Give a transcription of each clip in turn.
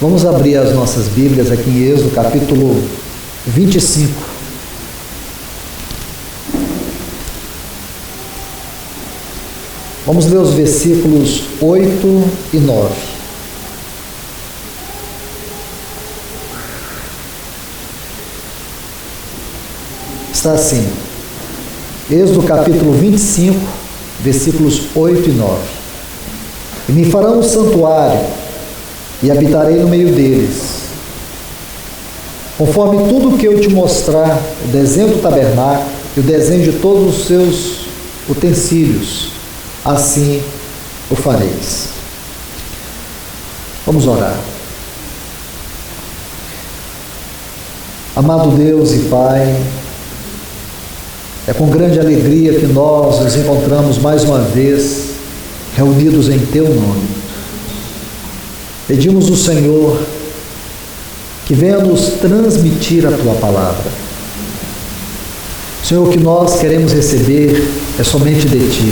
Vamos abrir as nossas Bíblias aqui em Êxodo, capítulo 25. Vamos ler os versículos 8 e 9. Está assim, Êxodo capítulo 25, versículos 8 e 9. E me farão um santuário, e habitarei no meio deles. Conforme tudo que eu te mostrar, o desenho do tabernáculo e o desenho de todos os seus utensílios, assim o fareis. Vamos orar. Amado Deus e Pai, é com grande alegria que nós nos encontramos mais uma vez reunidos em Teu nome. Pedimos ao Senhor que venha nos transmitir a Tua palavra. Senhor, o que nós queremos receber é somente de Ti.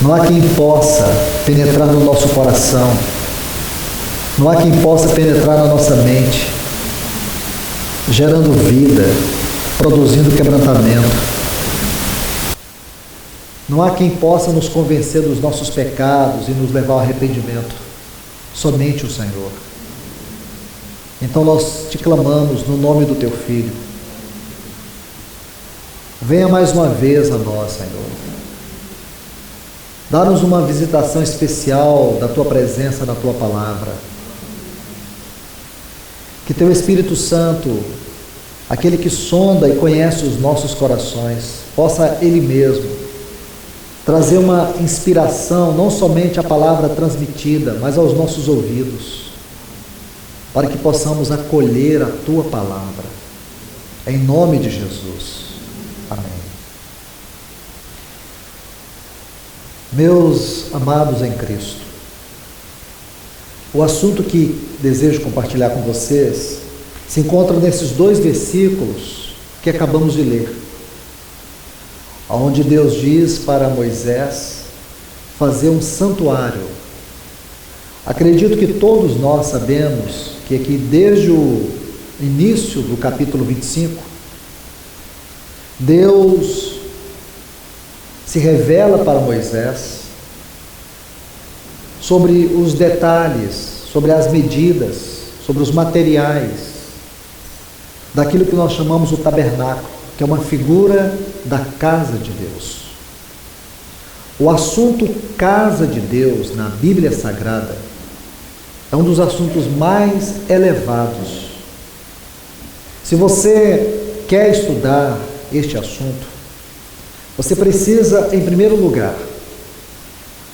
Não há quem possa penetrar no nosso coração, não há quem possa penetrar na nossa mente, gerando vida, produzindo quebrantamento. Não há quem possa nos convencer dos nossos pecados e nos levar ao arrependimento. Somente o Senhor. Então nós te clamamos no nome do Teu Filho. Venha mais uma vez a nós, Senhor. Dá-nos uma visitação especial da Tua presença na Tua palavra. Que Teu Espírito Santo, aquele que sonda e conhece os nossos corações, possa Ele mesmo trazer uma inspiração, não somente à palavra transmitida, mas aos nossos ouvidos, para que possamos acolher a Tua palavra, em nome de Jesus. Amém. Meus amados em Cristo, o assunto que desejo compartilhar com vocês se encontra nesses dois versículos que acabamos de ler, onde Deus diz para Moisés fazer um santuário. Acredito que todos nós sabemos que aqui desde o início do capítulo 25, Deus se revela para Moisés sobre os detalhes, sobre as medidas, sobre os materiais daquilo que nós chamamos o tabernáculo, que é uma figura da casa de Deus. O assunto casa de Deus na Bíblia Sagrada é um dos assuntos mais elevados. Se você quer estudar este assunto, você precisa, em primeiro lugar,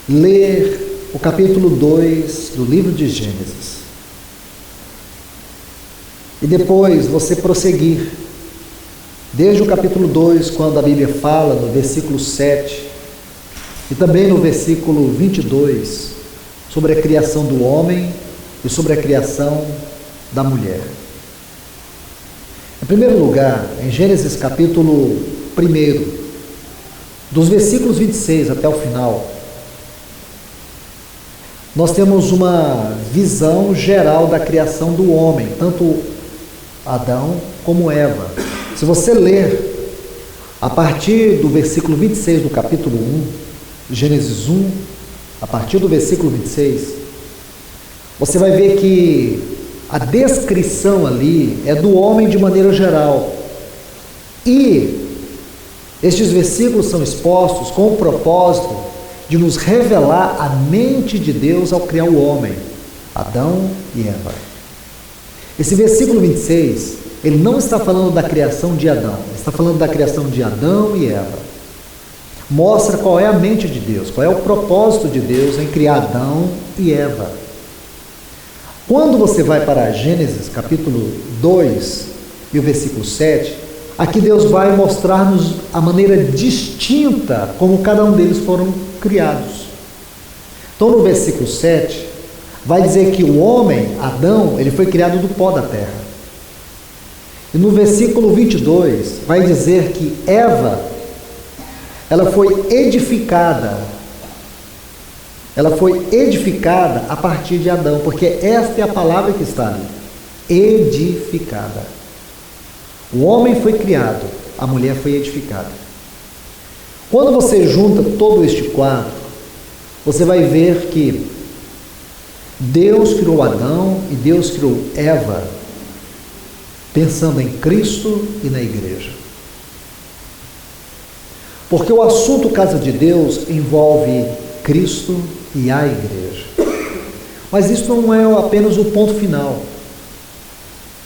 ler o capítulo 2 do livro de Gênesis. E depois você prosseguir desde o capítulo 2, quando a Bíblia fala no versículo 7, e também no versículo 22, sobre a criação do homem e sobre a criação da mulher. Em primeiro lugar, em Gênesis capítulo 1, dos versículos 26 até o final, nós temos uma visão geral da criação do homem, tanto Adão como Eva. Se você ler a partir do versículo 26 do capítulo 1, Gênesis 1, a partir do versículo 26, você vai ver que a descrição ali é do homem de maneira geral. E estes versículos são expostos com o propósito de nos revelar a mente de Deus ao criar o homem, Adão e Eva. Esse versículo 26, ele não está falando da criação de Adão, ele está falando da criação de Adão e Eva. Mostra qual é a mente de Deus, qual é o propósito de Deus em criar Adão e Eva. Quando você vai para Gênesis capítulo 2 e o versículo 7, aqui Deus vai mostrar-nos a maneira distinta como cada um deles foram criados. Então no versículo 7, vai dizer que o homem, Adão, ele foi criado do pó da terra. E no versículo 22, vai dizer que Eva, ela foi edificada ela foi edificada a partir de Adão, porque esta é a palavra que está ali, edificada. O homem foi criado, a mulher foi edificada. Quando você junta todo este quadro, você vai ver que Deus criou Adão e Deus criou Eva, pensando em Cristo e na igreja. Porque o assunto casa de Deus envolve Cristo e a igreja. Mas isso não é apenas o ponto final.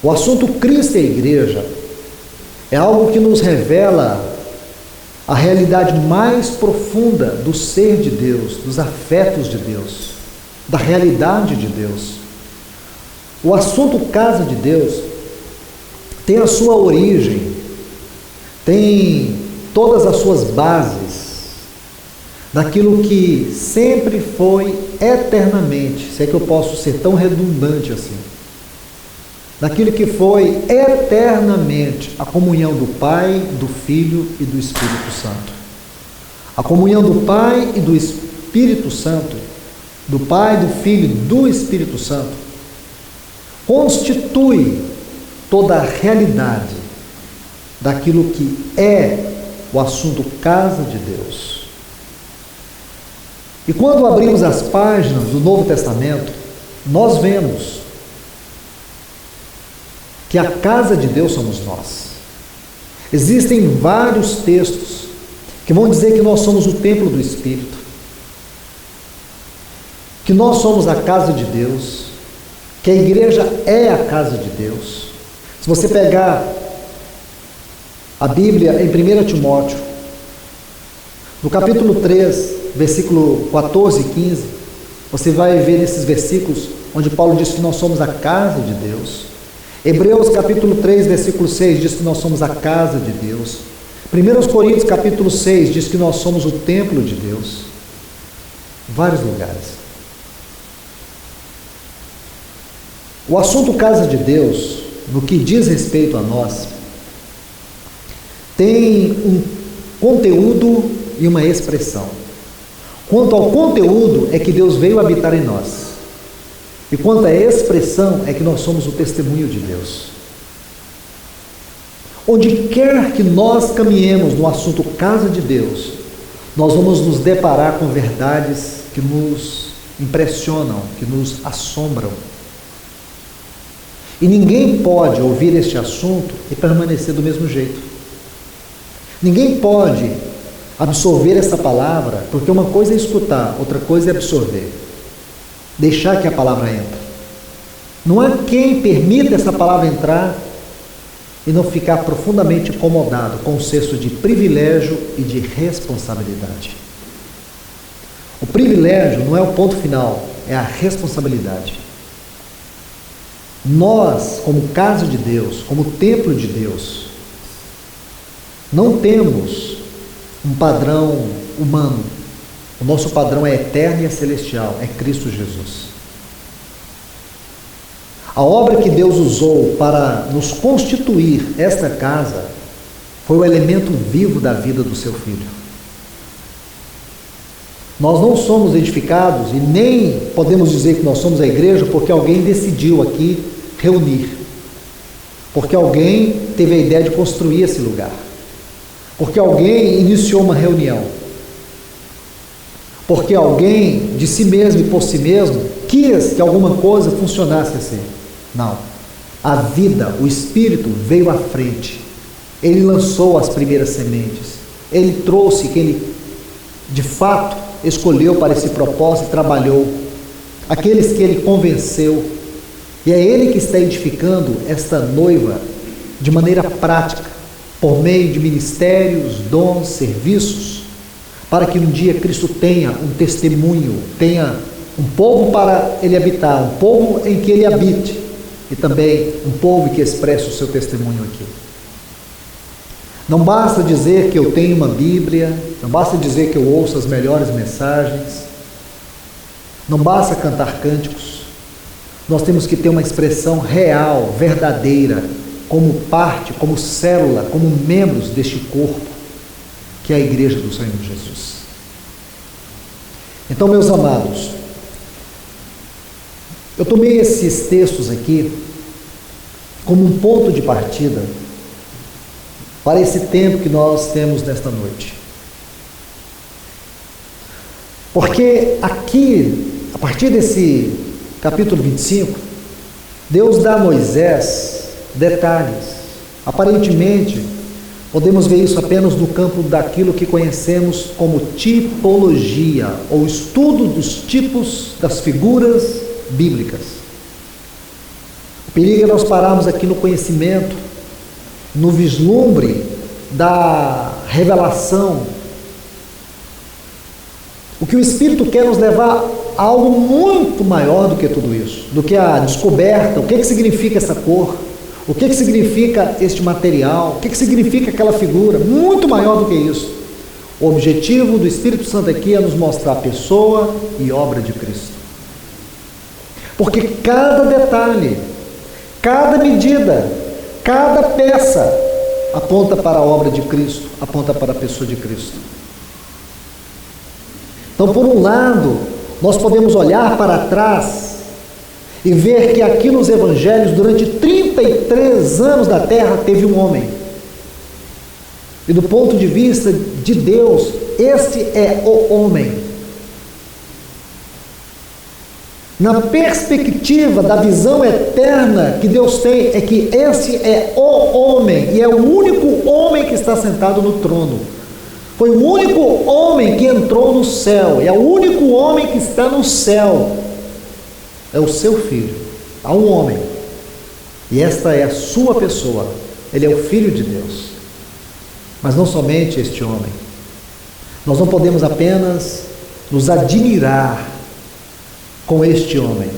O assunto Cristo e a igreja é algo que nos revela a realidade mais profunda do ser de Deus, dos afetos de Deus, da realidade de Deus. O assunto casa de Deus tem a sua origem, tem todas as suas bases daquilo que sempre foi eternamente, se é que eu posso ser tão redundante assim, daquilo que foi eternamente a comunhão do Pai, do Filho e do Espírito Santo. A comunhão do Pai e do Espírito Santo, do Pai, do Filho e do Espírito Santo, constitui toda a realidade daquilo que é o assunto casa de Deus. E quando abrimos as páginas do Novo Testamento, nós vemos que a casa de Deus somos nós. Existem vários textos que vão dizer que nós somos o templo do Espírito, que nós somos a casa de Deus, que a igreja é a casa de Deus. Se você pegar a Bíblia em 1 Timóteo, no capítulo 3, versículo 14 e 15, você vai ver nesses versículos onde Paulo diz que nós somos a casa de Deus. Hebreus capítulo 3, versículo 6 diz que nós somos a casa de Deus. 1 Coríntios capítulo 6 diz que nós somos o templo de Deus. Vários lugares. O assunto casa de Deus, no que diz respeito a nós, tem um conteúdo e uma expressão. Quanto ao conteúdo é que Deus veio habitar em nós. E quanto à expressão é que nós somos o testemunho de Deus. Onde quer que nós caminhemos no assunto casa de Deus, nós vamos nos deparar com verdades que nos impressionam, que nos assombram. E ninguém pode ouvir este assunto e permanecer do mesmo jeito. Ninguém pode absorver essa palavra, porque uma coisa é escutar, outra coisa é absorver. Deixar que a palavra entre. Não há quem permita essa palavra entrar e não ficar profundamente incomodado com o senso de privilégio e de responsabilidade. O privilégio não é o ponto final, é a responsabilidade. Nós, como casa de Deus, como templo de Deus, não temos um padrão humano. O nosso padrão é eterno e é celestial, é Cristo Jesus. A obra que Deus usou para nos constituir esta casa foi o elemento vivo da vida do seu Filho. Nós não somos edificados e nem podemos dizer que nós somos a igreja porque alguém decidiu aqui reunir, porque alguém teve a ideia de construir esse lugar, porque alguém iniciou uma reunião, porque alguém de si mesmo e por si mesmo quis que alguma coisa funcionasse assim. Não. A vida, o Espírito veio à frente. Ele lançou as primeiras sementes. Ele trouxe quem ele de fato escolheu para esse propósito e trabalhou. Aqueles que ele convenceu. E é ele que está edificando esta noiva de maneira prática, por meio de ministérios, dons, serviços, para que um dia Cristo tenha um testemunho, tenha um povo para ele habitar, um povo em que ele habite, e também um povo que expresse o seu testemunho aqui. Não basta dizer que eu tenho uma Bíblia, não basta dizer que eu ouço as melhores mensagens, não basta cantar cânticos. Nós temos que ter uma expressão real, verdadeira, como parte, como célula, como membros deste corpo, que é a igreja do Senhor Jesus. Então, meus amados, eu tomei esses textos aqui como um ponto de partida para esse tempo que nós temos nesta noite. Porque aqui, a partir desse capítulo 25, Deus dá a Moisés detalhes. Aparentemente, podemos ver isso apenas no campo daquilo que conhecemos como tipologia, ou estudo dos tipos das figuras bíblicas. O perigo é nós pararmos aqui no conhecimento, no vislumbre da revelação. O que o Espírito quer nos levar a algo muito maior do que tudo isso, do que a descoberta, o que significa essa cor, o que significa este material, o que significa aquela figura, muito maior do que isso. O objetivo do Espírito Santo aqui é nos mostrar a pessoa e obra de Cristo. Porque cada detalhe, cada medida, cada peça aponta para a obra de Cristo, aponta para a pessoa de Cristo. Então, por um lado, nós podemos olhar para trás e ver que aqui nos Evangelhos, durante 33 anos da terra, teve um homem. E do ponto de vista de Deus, este é o homem. Na perspectiva da visão eterna que Deus tem, é que esse é o homem, e é o único homem que está sentado no trono. Foi o único homem que entrou no céu, e é o único homem que está no céu. É o seu filho. Há um homem, e esta é a sua pessoa. Ele é o Filho de Deus. Mas não somente este homem. Nós não podemos apenas nos admirar com este homem.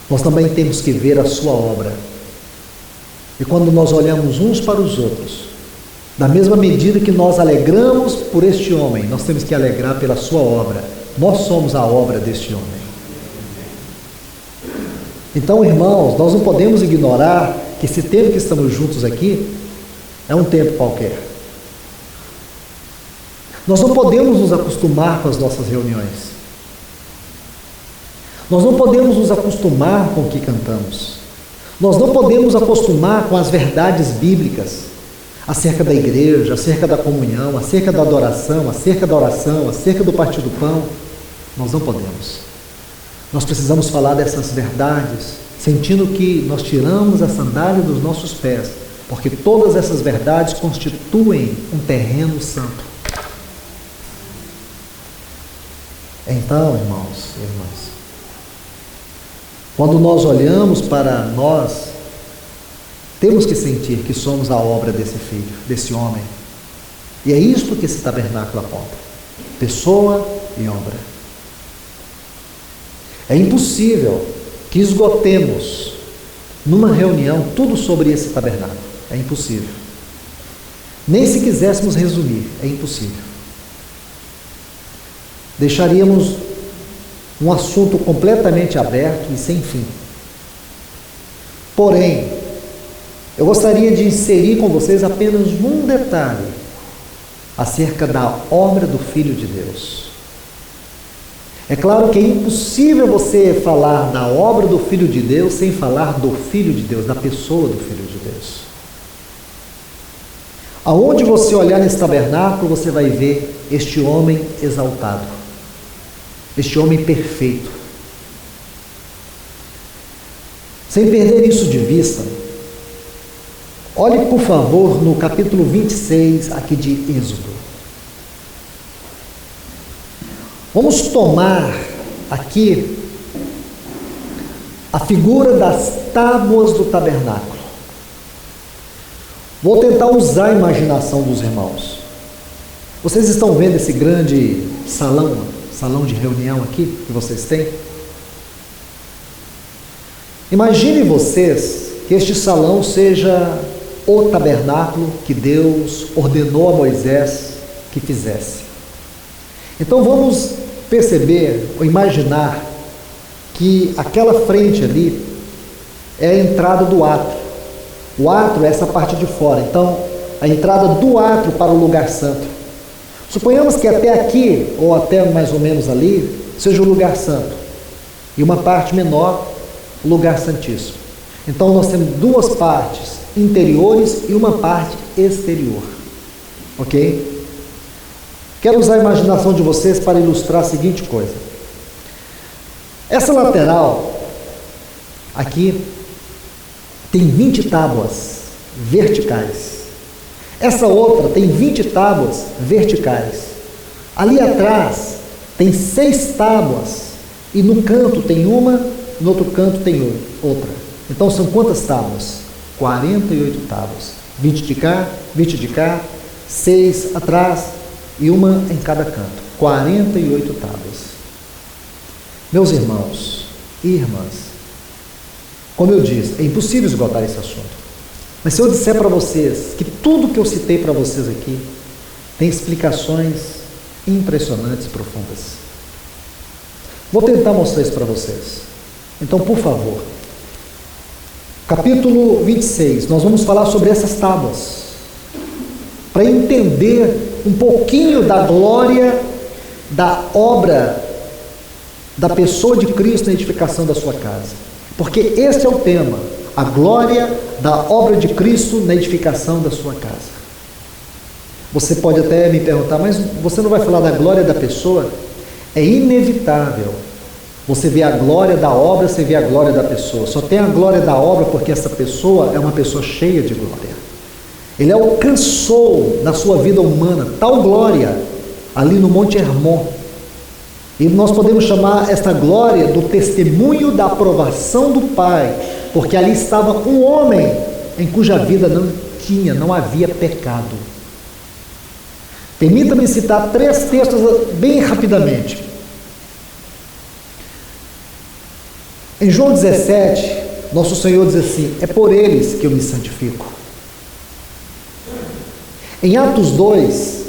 Nós também temos que ver a sua obra. E quando nós olhamos uns para os outros, da mesma medida que nós alegramos por este homem, nós temos que alegrar pela sua obra. Nós somos a obra deste homem. Então, irmãos, nós não podemos ignorar que esse tempo que estamos juntos aqui é um tempo qualquer. Nós não podemos nos acostumar com as nossas reuniões. Nós não podemos nos acostumar com o que cantamos. Nós não podemos acostumar com as verdades bíblicas acerca da igreja, acerca da comunhão, acerca da adoração, acerca da oração, acerca do partir do pão. Nós não podemos. Nós precisamos falar dessas verdades, sentindo que nós tiramos a sandália dos nossos pés, porque todas essas verdades constituem um terreno santo. Então, irmãos e irmãs, quando nós olhamos para nós, temos que sentir que somos a obra desse filho, desse homem. E é isto que esse tabernáculo aponta: pessoa e obra. É impossível que esgotemos numa reunião tudo sobre esse tabernáculo. É impossível. Nem se quiséssemos resumir, é impossível. Deixaríamos um assunto completamente aberto e sem fim. Porém, eu gostaria de inserir com vocês apenas um detalhe acerca da obra do Filho de Deus. É claro que é impossível você falar da obra do Filho de Deus sem falar do Filho de Deus, da pessoa do Filho de Deus. Aonde você olhar nesse tabernáculo, você vai ver este homem exaltado, este homem perfeito. Sem perder isso de vista, olhe, por favor, no capítulo 26, aqui de Êxodo. Vamos tomar aqui a figura das tábuas do tabernáculo. Vou tentar usar a imaginação dos irmãos. Vocês estão vendo esse grande salão de reunião aqui que vocês têm? Imaginem vocês que este salão seja o tabernáculo que Deus ordenou a Moisés que fizesse. Então vamos perceber ou imaginar que aquela frente ali é a entrada do átrio. O átrio é essa parte de fora. Então, a entrada do átrio para o lugar santo. Suponhamos que até aqui, ou até mais ou menos ali, seja o lugar santo. E uma parte menor, o lugar santíssimo. Então nós temos duas partes interiores e uma parte exterior. Ok? Quero usar a imaginação de vocês para ilustrar a seguinte coisa. Essa lateral, aqui, tem 20 tábuas verticais. Essa outra tem 20 tábuas verticais. Ali atrás tem 6 tábuas. E no canto tem uma, no outro canto tem outra. Então são quantas tábuas? 48 tábuas. 20 de cá, 20 de cá, 6 atrás e uma em cada canto. 48 tábuas. Meus irmãos e irmãs, como eu disse, é impossível esgotar esse assunto. Mas se eu disser para vocês que tudo que eu citei para vocês aqui tem explicações impressionantes e profundas. Vou tentar mostrar isso para vocês. Então, por favor, capítulo 26, nós vamos falar sobre essas tábuas, para entender um pouquinho da glória, da obra, da pessoa de Cristo na edificação da sua casa. Porque esse é o tema, a glória da obra de Cristo na edificação da sua casa. Você pode até me perguntar, mas você não vai falar da glória da pessoa? É inevitável. Você vê a glória da obra, você vê a glória da pessoa. Só tem a glória da obra porque essa pessoa é uma pessoa cheia de glória. Ele alcançou na sua vida humana tal glória ali no Monte Hermon. E nós podemos chamar esta glória do testemunho da aprovação do Pai, porque ali estava um homem em cuja vida não havia pecado. Permita-me citar 3 textos bem rapidamente. Em João 17, nosso Senhor diz assim: é por eles que eu me santifico. Em Atos 2,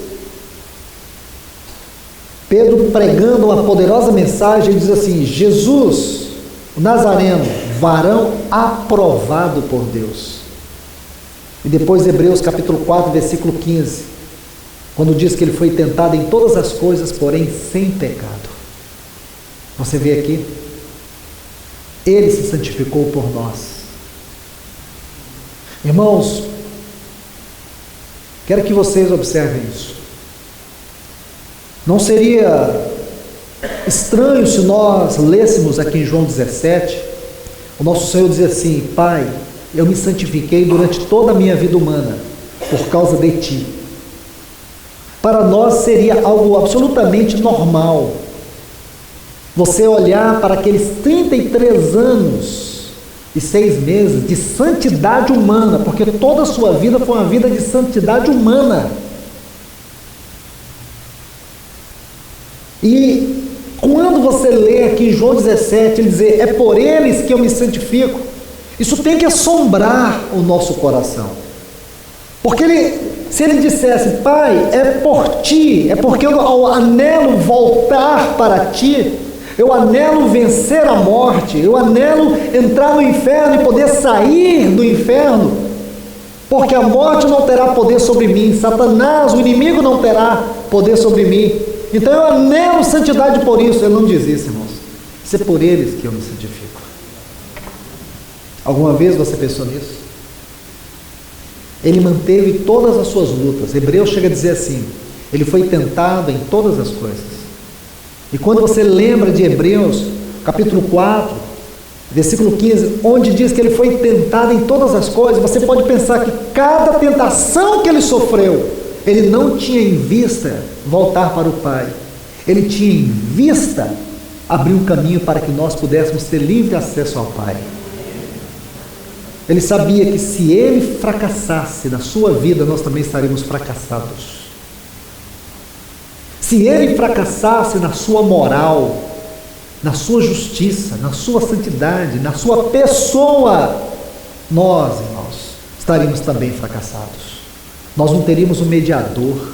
Pedro, pregando uma poderosa mensagem, ele diz assim: Jesus, o Nazareno, varão aprovado por Deus. E depois Hebreus capítulo 4, versículo 15, quando diz que ele foi tentado em todas as coisas, porém sem pecado. Você vê aqui, ele se santificou por nós. Irmãos, quero que vocês observem isso. Não seria estranho se nós lêssemos aqui em João 17, o nosso Senhor diz assim: Pai, eu me santifiquei durante toda a minha vida humana, por causa de Ti. Para nós seria algo absolutamente normal, você olhar para aqueles 33 anos e 6 meses de santidade humana, porque toda a sua vida foi uma vida de santidade humana. E quando você lê aqui em João 17, ele dizer: é por eles que eu me santifico, isso tem que assombrar o nosso coração. Porque se ele dissesse: Pai, é por Ti, é porque eu anelo voltar para Ti, eu anelo vencer a morte, eu anelo entrar no inferno e poder sair do inferno, porque a morte não terá poder sobre mim, Satanás, o inimigo, não terá poder sobre mim. Então eu anelo santidade por isso. Ele não diz isso, irmãos. Isso é por eles que eu me santifico. Alguma vez você pensou nisso? Ele manteve todas as suas lutas. Hebreus chega a dizer assim: ele foi tentado em todas as coisas. E quando você lembra de Hebreus, capítulo 4, versículo 15, onde diz que ele foi tentado em todas as coisas, você pode pensar que cada tentação que ele sofreu, ele não tinha em vista voltar para o Pai. Ele tinha em vista abrir um caminho para que nós pudéssemos ter livre acesso ao Pai. Ele sabia que se ele fracassasse na sua vida, nós também estaríamos fracassados. Se ele fracassasse na sua moral, na sua justiça, na sua santidade, na sua pessoa, nós, irmãos, estaríamos também fracassados. Nós não teríamos um mediador,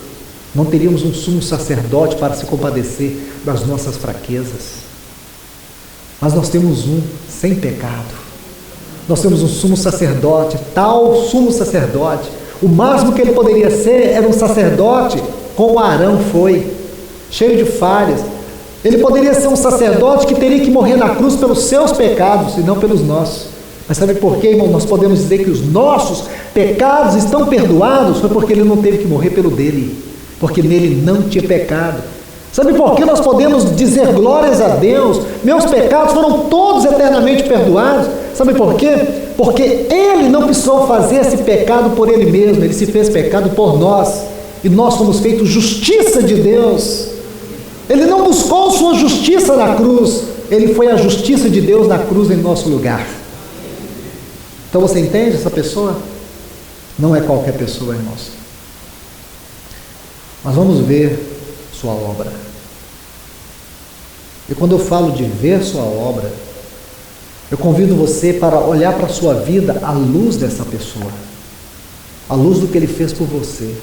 não teríamos um sumo sacerdote para se compadecer das nossas fraquezas. Mas nós temos um sem pecado. Nós temos um sumo sacerdote, tal sumo sacerdote. O máximo que ele poderia ser era um sacerdote como Arão foi, cheio de falhas. Ele poderia ser um sacerdote que teria que morrer na cruz pelos seus pecados e não pelos nossos. Mas sabe por quê, irmão? Nós podemos dizer que os nossos pecados estão perdoados, foi porque ele não teve que morrer pelo dele, porque nele não tinha pecado. Sabe por que nós podemos dizer glórias a Deus? Meus pecados foram todos eternamente perdoados. Sabe por quê? Porque ele não precisou fazer esse pecado por ele mesmo, ele se fez pecado por nós, e nós fomos feitos justiça de Deus. Ele não buscou sua justiça na cruz, ele foi a justiça de Deus na cruz em nosso lugar. Então você entende essa pessoa? Não é qualquer pessoa, irmãos. Mas vamos ver sua obra. E quando eu falo de ver sua obra, eu convido você para olhar para a sua vida à luz dessa pessoa, à luz do que ele fez por você,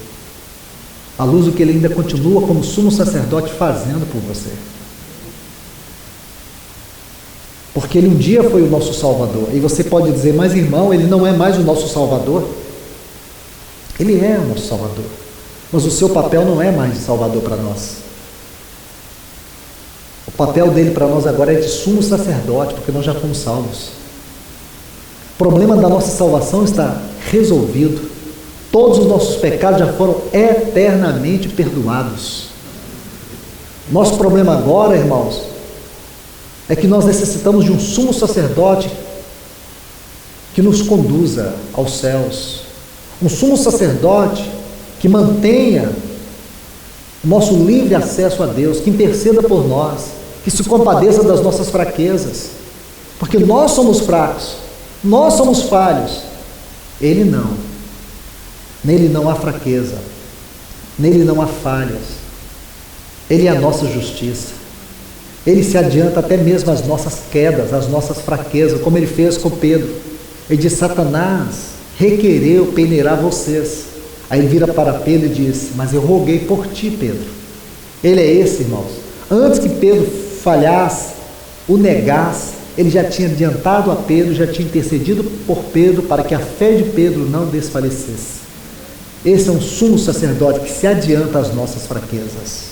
à luz do que ele ainda continua como sumo sacerdote fazendo por você. Porque ele um dia foi o nosso Salvador. E você pode dizer, mas irmão, ele não é mais o nosso Salvador. Ele é o nosso Salvador, mas o seu papel não é mais de Salvador para nós. O papel dele para nós agora é de sumo sacerdote, porque nós já fomos salvos. O problema da nossa salvação está resolvido. Todos os nossos pecados já foram eternamente perdoados. Nosso problema agora, irmãos, é que nós necessitamos de um sumo sacerdote que nos conduza aos céus. Um sumo sacerdote que mantenha o nosso livre acesso a Deus, que interceda por nós, que se compadeça das nossas fraquezas, porque nós somos fracos, nós somos falhos, ele não. Nele não há fraqueza, nele não há falhas, ele é a nossa justiça, ele se adianta até mesmo às nossas quedas, às nossas fraquezas, como ele fez com Pedro. Ele diz, Satanás requereu peneirar vocês. Aí ele vira para Pedro e diz, mas eu roguei por ti, Pedro. Ele é esse, irmãos. Antes que Pedro falhasse, o negasse, ele já tinha adiantado a Pedro, já tinha intercedido por Pedro, para que a fé de Pedro não desfalecesse. Esse é um sumo sacerdote que se adianta às nossas fraquezas.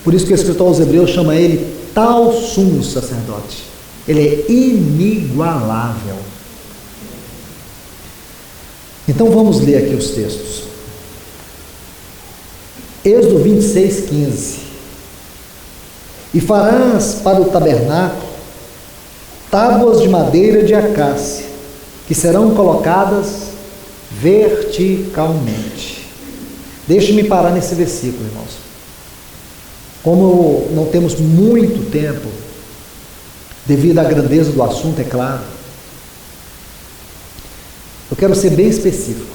Por isso que o escritor aos Hebreus chama ele tal sumo sacerdote. Ele é inigualável. Então vamos ler aqui os textos. Êxodo 26, 15. E farás para o tabernáculo tábuas de madeira de acácia, que serão colocadas verticalmente. Deixe-me parar nesse versículo, irmãos. Como não temos muito tempo, devido à grandeza do assunto, é claro, eu quero ser bem específico.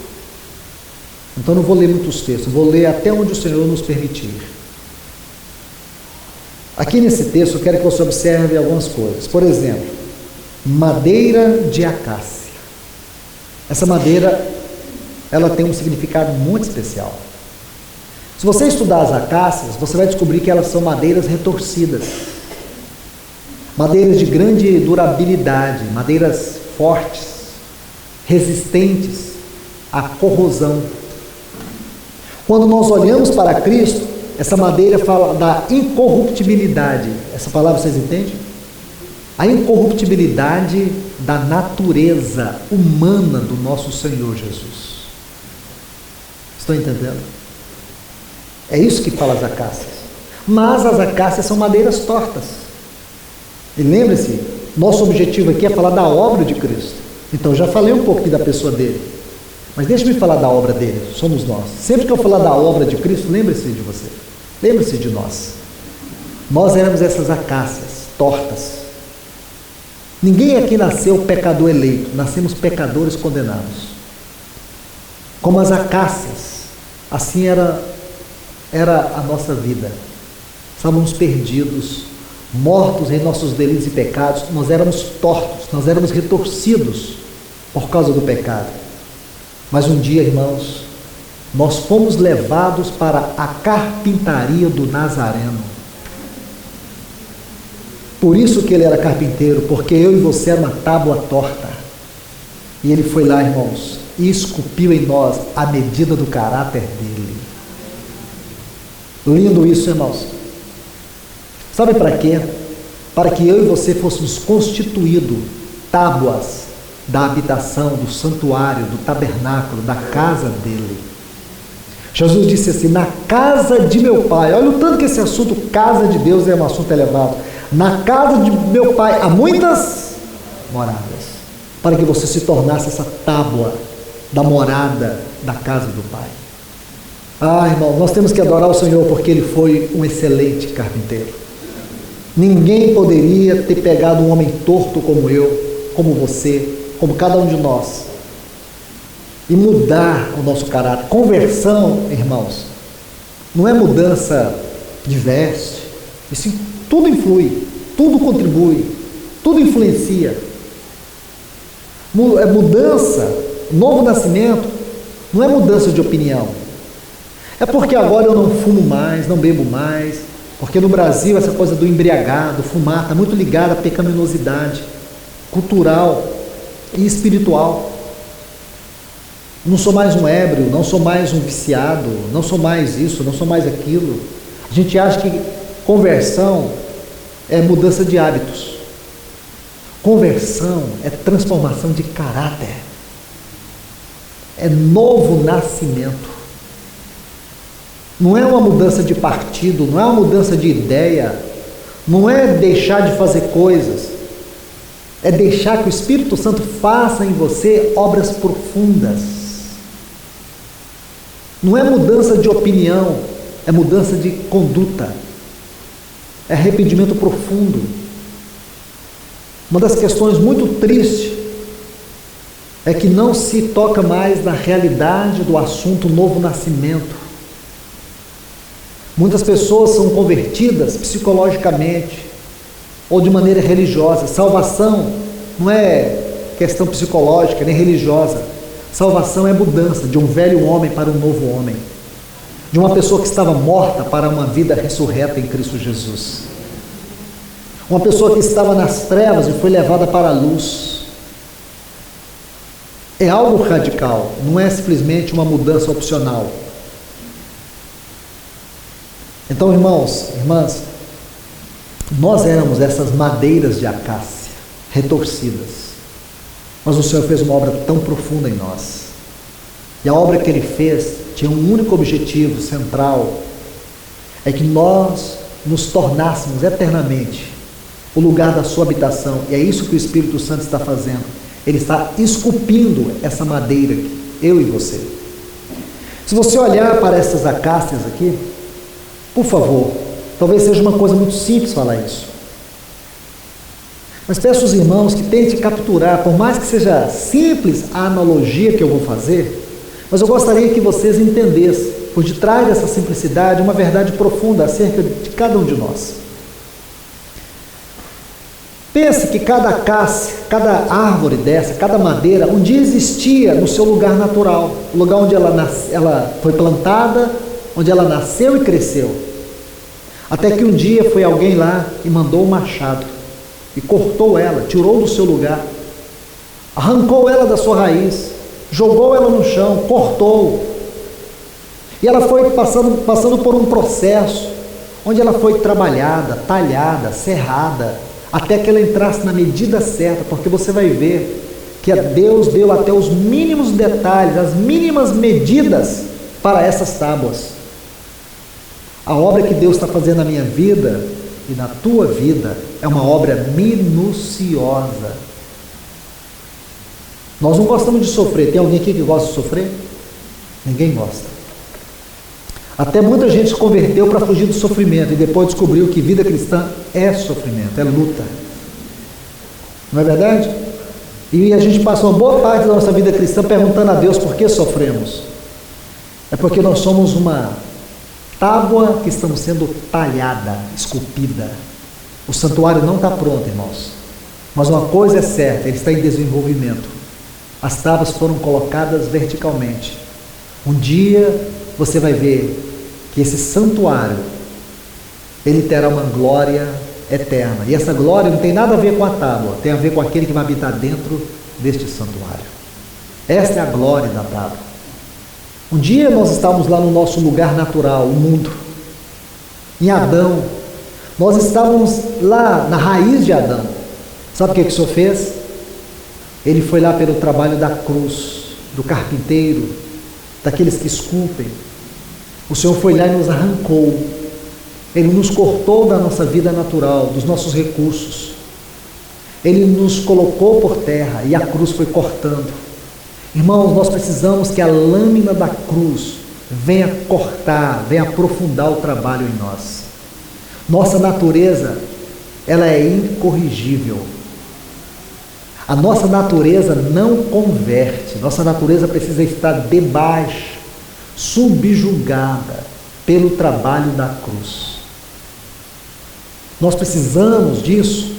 Então não vou ler muitos textos, vou ler até onde o Senhor nos permitir. Aqui nesse texto eu quero que você observe algumas coisas. Por exemplo, madeira de acácia. Essa madeira, ela tem um significado muito especial. Se você estudar as acácias, você vai descobrir que elas são madeiras retorcidas, madeiras de grande durabilidade, madeiras fortes, resistentes à corrosão. Quando nós olhamos para Cristo, essa madeira fala da incorruptibilidade. Essa palavra vocês entendem? A incorruptibilidade da natureza humana do nosso Senhor Jesus. Estão entendendo? É isso que fala as acácias. Mas as acácias são madeiras tortas. E lembre-se, nosso objetivo aqui é falar da obra de Cristo. Então já falei um pouquinho da pessoa dele. Mas deixe-me falar da obra dele, somos nós. Sempre que eu falar da obra de Cristo, lembre-se de você. Lembre-se de nós. Nós éramos essas acácias tortas. Ninguém aqui nasceu pecador eleito, nascemos pecadores condenados. Como as acácias, assim era a nossa vida. Estávamos perdidos, mortos em nossos delitos e pecados. Nós éramos tortos, nós éramos retorcidos por causa do pecado. Mas um dia, irmãos, nós fomos levados para a carpintaria do Nazareno. Por isso que ele era carpinteiro, porque eu e você era uma tábua torta. E ele foi lá, irmãos, e esculpiu em nós a medida do caráter dele. Lindo isso, irmãos. Sabe para quê? Para que eu e você fôssemos constituídos tábuas da habitação, do santuário, do tabernáculo, da casa dele. Jesus disse assim: na casa de meu pai. Olha o tanto que esse assunto, casa de Deus, é um assunto elevado. Na casa de meu pai há muitas moradas, para que você se tornasse essa tábua da morada da casa do pai. Ah, irmão, nós temos que adorar o Senhor porque Ele foi um excelente carpinteiro. Ninguém poderia ter pegado um homem torto como eu, como você, como cada um de nós, e mudar o nosso caráter. Conversão, irmãos, não é mudança de veste, isso tudo influi, tudo contribui, tudo influencia. É mudança, novo nascimento, não é mudança de opinião. É porque agora eu não fumo mais, não bebo mais, porque no Brasil essa coisa do embriagado, fumar, está muito ligada à pecaminosidade cultural e espiritual. Não sou mais um ébrio, não sou mais um viciado, não sou mais isso, não sou mais aquilo. A gente acha que conversão é mudança de hábitos. Conversão é transformação de caráter. É novo nascimento. Não é uma mudança de partido, não é uma mudança de ideia, não é deixar de fazer coisas, é deixar que o Espírito Santo faça em você obras profundas. Não é mudança de opinião, é mudança de conduta, é arrependimento profundo. Uma das questões muito tristes é que não se toca mais na realidade do assunto novo nascimento. Muitas pessoas são convertidas psicologicamente ou de maneira religiosa. Salvação não é questão psicológica nem religiosa. Salvação é mudança de um velho homem para um novo homem, de uma pessoa que estava morta para uma vida ressurreta em Cristo Jesus, uma pessoa que estava nas trevas e foi levada para a luz. É algo radical, não é simplesmente uma mudança opcional. Então, irmãos, irmãs, nós éramos essas madeiras de acácia, retorcidas, mas o Senhor fez uma obra tão profunda em nós, e a obra que Ele fez tinha um único objetivo central, é que nós nos tornássemos eternamente o lugar da sua habitação, e é isso que o Espírito Santo está fazendo. Ele está esculpindo essa madeira aqui, eu e você. Se você olhar para essas acácias aqui, por favor, talvez seja uma coisa muito simples falar isso, mas peço aos irmãos que tentem capturar, por mais que seja simples a analogia que eu vou fazer, mas eu gostaria que vocês entendessem, por detrás dessa simplicidade, uma verdade profunda acerca de cada um de nós. Pense que cada acácia, cada árvore dessa, cada madeira, um dia existia no seu lugar natural, o lugar onde ela foi plantada, onde ela nasceu e cresceu. Até que um dia foi alguém lá e mandou um machado e cortou ela, tirou do seu lugar, arrancou ela da sua raiz, jogou ela no chão, cortou. E ela foi passando por um processo onde ela foi trabalhada, talhada, serrada, até que ela entrasse na medida certa, porque você vai ver que Deus deu até os mínimos detalhes, as mínimas medidas para essas tábuas. A obra que Deus está fazendo na minha vida e na tua vida é uma obra minuciosa. Nós não gostamos de sofrer. Tem alguém aqui que gosta de sofrer? Ninguém gosta. Até muita gente se converteu para fugir do sofrimento e depois descobriu que vida cristã é sofrimento, é luta. Não é verdade? E a gente passa uma boa parte da nossa vida cristã perguntando a Deus por que sofremos. É porque nós somos uma tábua que estamos sendo talhada, esculpida. O santuário não está pronto, irmãos. Mas uma coisa é certa, ele está em desenvolvimento. As tábuas foram colocadas verticalmente. Um dia você vai ver que esse santuário, ele terá uma glória eterna. E essa glória não tem nada a ver com a tábua, tem a ver com aquele que vai habitar dentro deste santuário. Esta é a glória da tábua. Um dia nós estávamos lá no nosso lugar natural, o mundo, em Adão. Nós estávamos lá na raiz de Adão. Sabe o que o Senhor fez? Ele foi lá pelo trabalho da cruz, do carpinteiro, daqueles que esculpem. O Senhor foi lá e nos arrancou. Ele nos cortou da nossa vida natural, dos nossos recursos. Ele nos colocou por terra e a cruz foi cortando. Irmãos, nós precisamos que a lâmina da cruz venha cortar, venha aprofundar o trabalho em nós. Nossa natureza, ela é incorrigível. A nossa natureza não converte. Nossa natureza precisa estar debaixo, subjugada pelo trabalho da cruz. Nós precisamos disso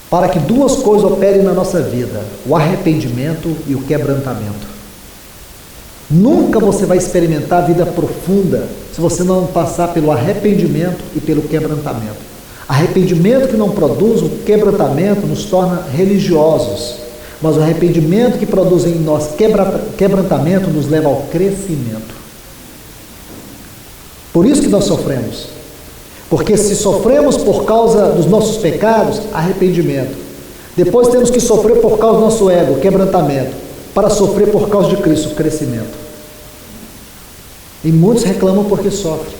para que duas coisas operem na nossa vida: o arrependimento e o quebrantamento. Nunca você vai experimentar a vida profunda se você não passar pelo arrependimento e pelo quebrantamento. Arrependimento que não produz o quebrantamento nos torna religiosos, mas o arrependimento que produz em nós quebrantamento nos leva ao crescimento. Por isso que nós sofremos. Porque se sofremos por causa dos nossos pecados, arrependimento. Depois temos que sofrer por causa do nosso ego, quebrantamento. Para sofrer por causa de Cristo, crescimento. E muitos reclamam porque sofrem.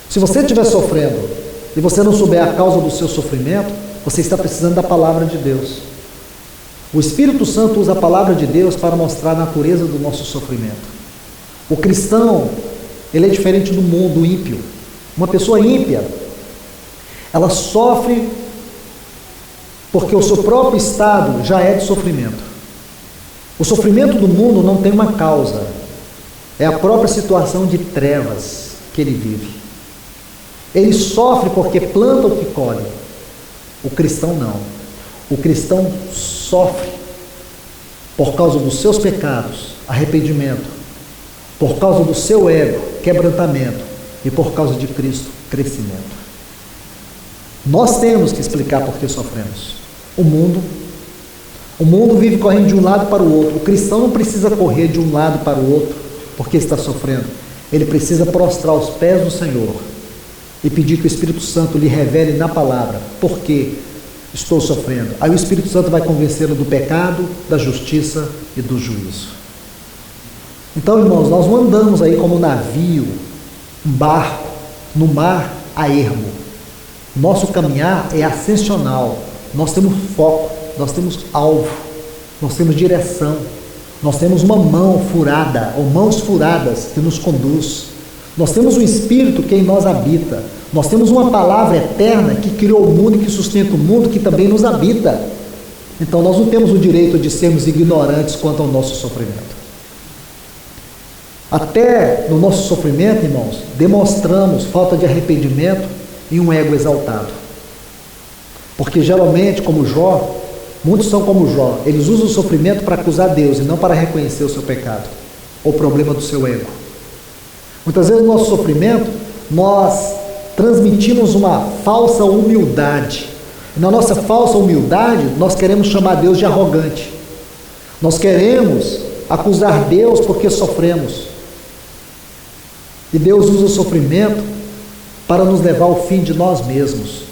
Se você estiver sofrendo e você não souber a causa do seu sofrimento, você está precisando da palavra de Deus. O Espírito Santo usa a palavra de Deus para mostrar a natureza do nosso sofrimento. O cristão, ele é diferente do mundo ímpio. Uma pessoa ímpia, ela sofre porque o seu próprio estado já é de sofrimento. O sofrimento do mundo não tem uma causa, é a própria situação de trevas que ele vive. Ele sofre porque planta o que colhe. O cristão não. O cristão sofre por causa dos seus pecados, arrependimento, por causa do seu ego, quebrantamento, e por causa de Cristo, crescimento. Nós temos que explicar por que sofremos. O mundo vive correndo de um lado para o outro. O cristão não precisa correr de um lado para o outro porque está sofrendo. Ele precisa prostrar aos pés do Senhor e pedir que o Espírito Santo lhe revele na palavra por que estou sofrendo. Aí o Espírito Santo vai convencê-lo do pecado, da justiça e do juízo. Então, irmãos, nós não andamos aí como um navio, um barco, no mar a ermo. Nosso caminhar é ascensional. Nós temos foco, nós temos alvo, nós temos direção, nós temos uma mão furada, ou mãos furadas que nos conduz. Nós temos um Espírito que em nós habita. Nós temos uma palavra eterna que criou o mundo e que sustenta o mundo, que também nos habita. Então nós não temos o direito de sermos ignorantes quanto ao nosso sofrimento. Até no nosso sofrimento, irmãos, demonstramos falta de arrependimento e um ego exaltado. Porque geralmente, como Jó, muitos são como Jó, eles usam o sofrimento para acusar Deus e não para reconhecer o seu pecado, ou o problema do seu ego. Muitas vezes no nosso sofrimento, nós transmitimos uma falsa humildade. E na nossa falsa humildade, nós queremos chamar Deus de arrogante. Nós queremos acusar Deus porque sofremos. E Deus usa o sofrimento para nos levar ao fim de nós mesmos,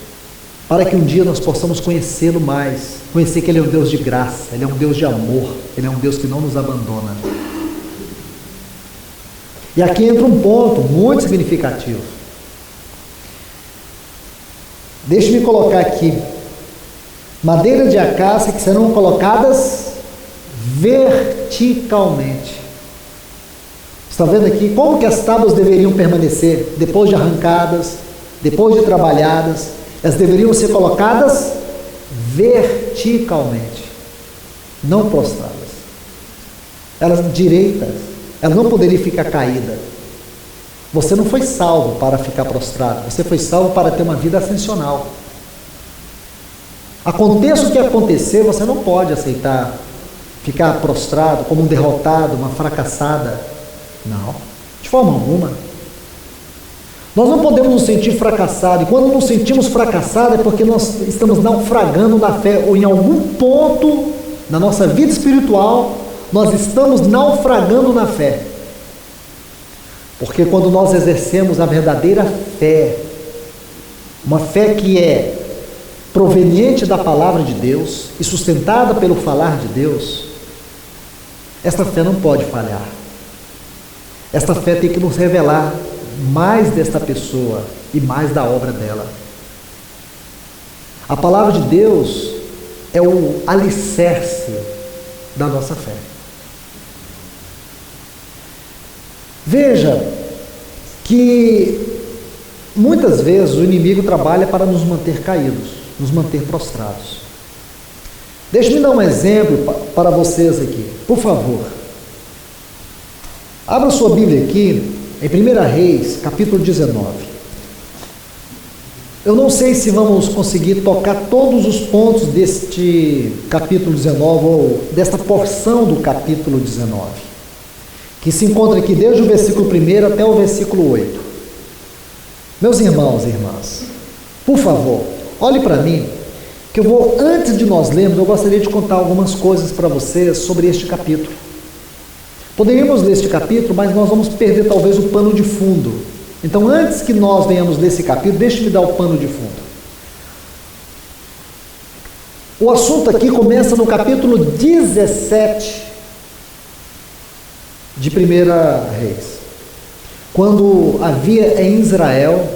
para que um dia nós possamos conhecê-lo mais, conhecer que Ele é um Deus de graça, Ele é um Deus de amor, Ele é um Deus que não nos abandona. E aqui entra um ponto muito significativo. Deixe-me colocar aqui: madeira de acácia que serão colocadas verticalmente. Está vendo aqui como que as tábuas deveriam permanecer depois de arrancadas, depois de trabalhadas? Elas deveriam ser colocadas verticalmente, não prostradas. Elas direitas, elas não poderiam ficar caídas. Você não foi salvo para ficar prostrado, você foi salvo para ter uma vida ascensional. Aconteça o que acontecer, você não pode aceitar ficar prostrado como um derrotado, uma fracassada. Não, de forma alguma. Nós não podemos nos sentir fracassados, e quando nos sentimos fracassados é porque nós estamos naufragando na fé, ou em algum ponto na nossa vida espiritual, nós estamos naufragando na fé. Porque quando nós exercemos a verdadeira fé, uma fé que é proveniente da palavra de Deus e sustentada pelo falar de Deus, esta fé não pode falhar. Esta fé tem que nos revelar mais desta pessoa e mais da obra dela. A palavra de Deus é o alicerce da nossa fé. Veja que muitas vezes o inimigo trabalha para nos manter caídos, nos manter prostrados. Deixe-me dar um exemplo para vocês aqui, por favor. Abra sua Bíblia aqui, em 1 Reis, capítulo 19. Eu não sei se vamos conseguir tocar todos os pontos deste capítulo 19, ou desta porção do capítulo 19. Que se encontra aqui desde o versículo 1 até o versículo 8. Meus irmãos e irmãs, por favor, olhe para mim, que eu vou, antes de nós lermos, eu gostaria de contar algumas coisas para vocês sobre este capítulo. Poderíamos ler este capítulo, mas nós vamos perder talvez o pano de fundo. Então, antes que nós venhamos ler esse capítulo, deixe-me dar o pano de fundo. O assunto aqui começa no capítulo 17 de 1 Reis, quando havia em Israel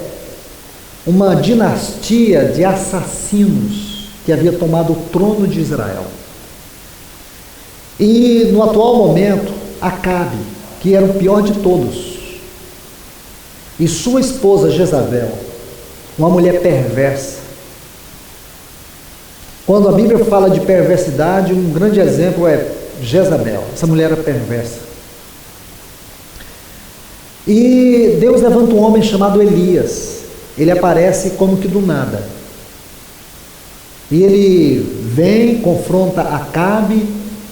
uma dinastia de assassinos que havia tomado o trono de Israel. E no atual momento, Acabe, que era o pior de todos, e sua esposa Jezabel, uma mulher perversa. Quando a Bíblia fala de perversidade, um grande exemplo é Jezabel. Essa mulher era perversa. E Deus levanta um homem chamado Elias. Ele aparece como que do nada. E ele vem, confronta Acabe,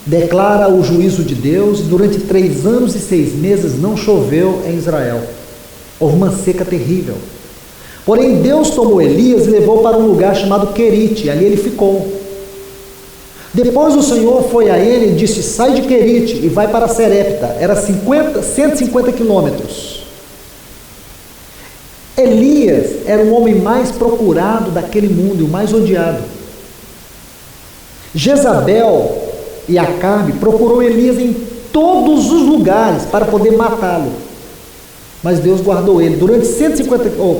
declara o juízo de Deus. Durante 3 anos e 6 meses não choveu em Israel. Houve uma seca terrível. Porém, Deus tomou Elias e levou para um lugar chamado Querite. Ali ele ficou. Depois o Senhor foi a ele e disse: sai de Querite e vai para Serepta. Era 150 quilômetros. Elias era o homem mais procurado daquele mundo e o mais odiado. Jezabel e Acabe procurou Elias em todos os lugares para poder matá-lo. Mas Deus guardou ele. Durante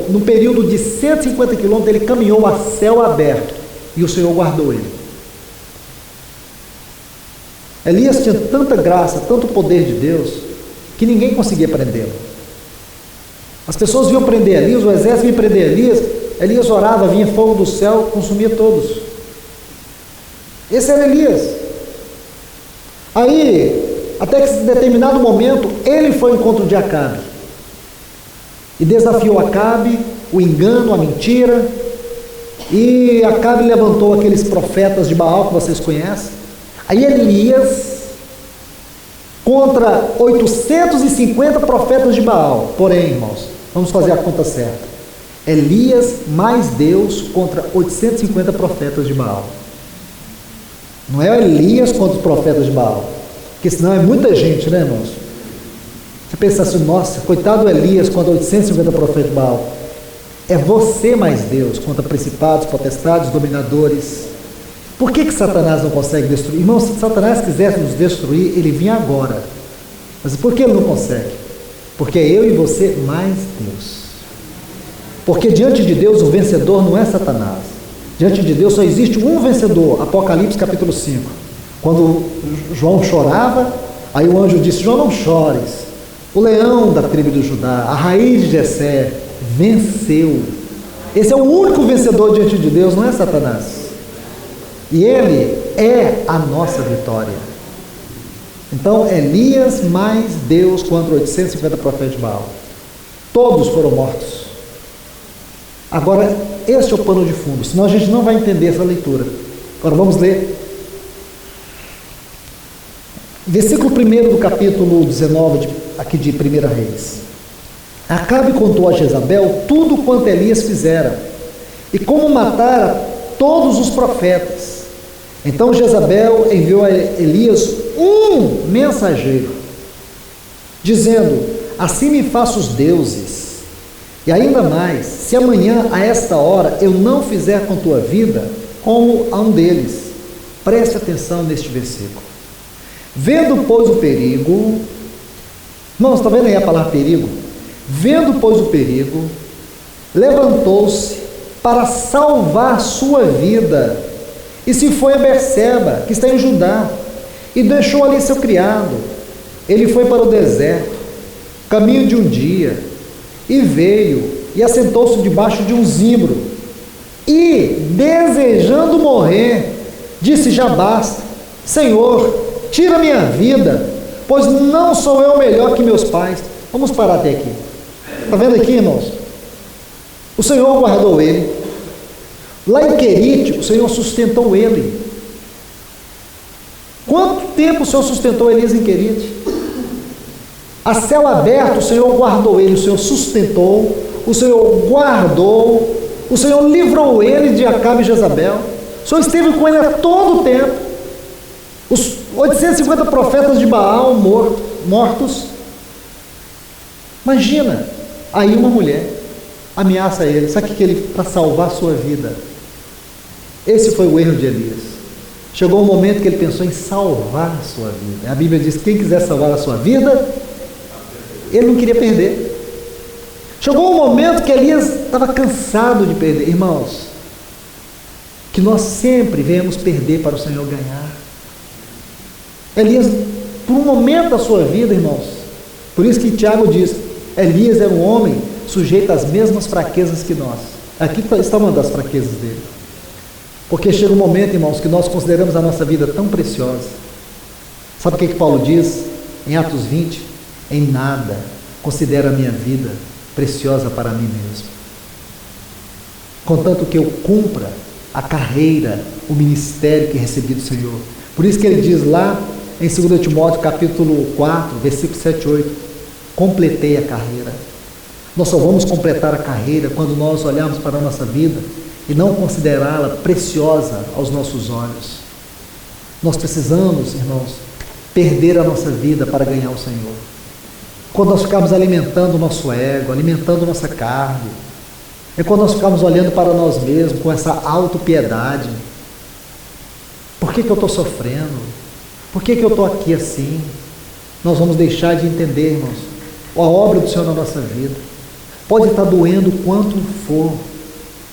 no período de 150 quilômetros, ele caminhou a céu aberto e o Senhor guardou ele. Elias tinha tanta graça, tanto poder de Deus, que ninguém conseguia prendê-lo. As pessoas vinham prender Elias, o exército vinha prender Elias, Elias orava, vinha fogo do céu, consumia todos. Esse era Elias. Aí, até que em determinado momento, ele foi ao encontro de Acabe. E desafiou Acabe, o engano, a mentira. E Acabe levantou aqueles profetas de Baal que vocês conhecem. Aí Elias, contra 850 profetas de Baal. Porém, irmãos, vamos fazer a conta certa. Elias mais Deus contra 850 profetas de Baal. Não é Elias contra os profetas de Baal. Porque senão é muita gente, né, irmãos? Você pensa assim: nossa, coitado Elias contra 850 profetas de Baal. É você mais Deus contra principados, potestades, dominadores. Por que Satanás não consegue destruir? Irmão, se Satanás quisesse nos destruir, ele vinha agora. Mas por que ele não consegue? Porque é eu e você mais Deus. Porque diante de Deus o vencedor não é Satanás. Diante de Deus só existe um vencedor. Apocalipse capítulo 5. Quando João chorava, aí o anjo disse: João, não chores. O leão da tribo de Judá, a raiz de Jessé, venceu. Esse é o único vencedor diante de Deus, não é Satanás. E ele é a nossa vitória. Então, Elias mais Deus contra 850 profetas de Baal. Todos foram mortos. Agora, este é o pano de fundo, senão a gente não vai entender essa leitura. Agora vamos ler. Versículo 1 do capítulo 19, aqui de 1 Reis. Acabe contou a Jezabel tudo quanto Elias fizera, e como matara todos os profetas. Então Jezabel enviou a Elias um mensageiro, dizendo: assim me faço os deuses. E ainda mais, se amanhã a esta hora eu não fizer com tua vida como a um deles. Preste atenção neste versículo. Vendo, pois, o perigo, irmãos, está vendo aí a palavra perigo? Vendo, pois, o perigo, levantou-se para salvar sua vida, e se foi a Berseba, que está em Judá, e deixou ali seu criado. Ele foi para o deserto, caminho de um dia, e veio, e assentou-se debaixo de um zimbro, e, desejando morrer, disse: já basta, Senhor, tira minha vida, pois não sou eu melhor que meus pais. Vamos parar até aqui. Está vendo aqui, irmãos? O Senhor guardou ele. Lá em Querite, o Senhor sustentou ele. Quanto tempo o Senhor sustentou Elias em Querite? A céu aberto, o Senhor guardou ele, o Senhor sustentou, o Senhor guardou, o Senhor livrou ele de Acabe e Jezabel. O Senhor esteve com ele a todo o tempo. Os 850 profetas de Baal mortos. Imagina, aí uma mulher ameaça ele. Sabe o que ele, para salvar a sua vida? Esse foi o erro de Elias. Chegou um momento que ele pensou em salvar a sua vida. A Bíblia diz que quem quiser salvar a sua vida, ele não queria perder. Chegou um momento que Elias estava cansado de perder. Irmãos, que nós sempre venhamos perder para o Senhor ganhar. Elias, por um momento da sua vida, irmãos, por isso que Tiago diz, Elias era um homem sujeito às mesmas fraquezas que nós. Aqui está uma das fraquezas dele. Porque chega um momento, irmãos, que nós consideramos a nossa vida tão preciosa. Sabe o que Paulo diz em Atos 20? Em nada considero a minha vida preciosa para mim mesmo, contanto que eu cumpra a carreira, o ministério que recebi do Senhor. Por isso que ele diz lá em 2 Timóteo capítulo 4, versículo 7 e 8, completei a carreira. Nós só vamos completar a carreira quando nós olharmos para a nossa vida e não considerá-la preciosa aos nossos olhos. Nós precisamos, irmãos, perder a nossa vida para ganhar o Senhor. Quando nós ficarmos alimentando o nosso ego, alimentando nossa carne, é quando nós ficarmos olhando para nós mesmos com essa autopiedade. Por que eu estou sofrendo? Por que eu estou aqui assim? Nós vamos deixar de entender, irmãos, a obra do Senhor na nossa vida. Pode estar doendo o quanto for,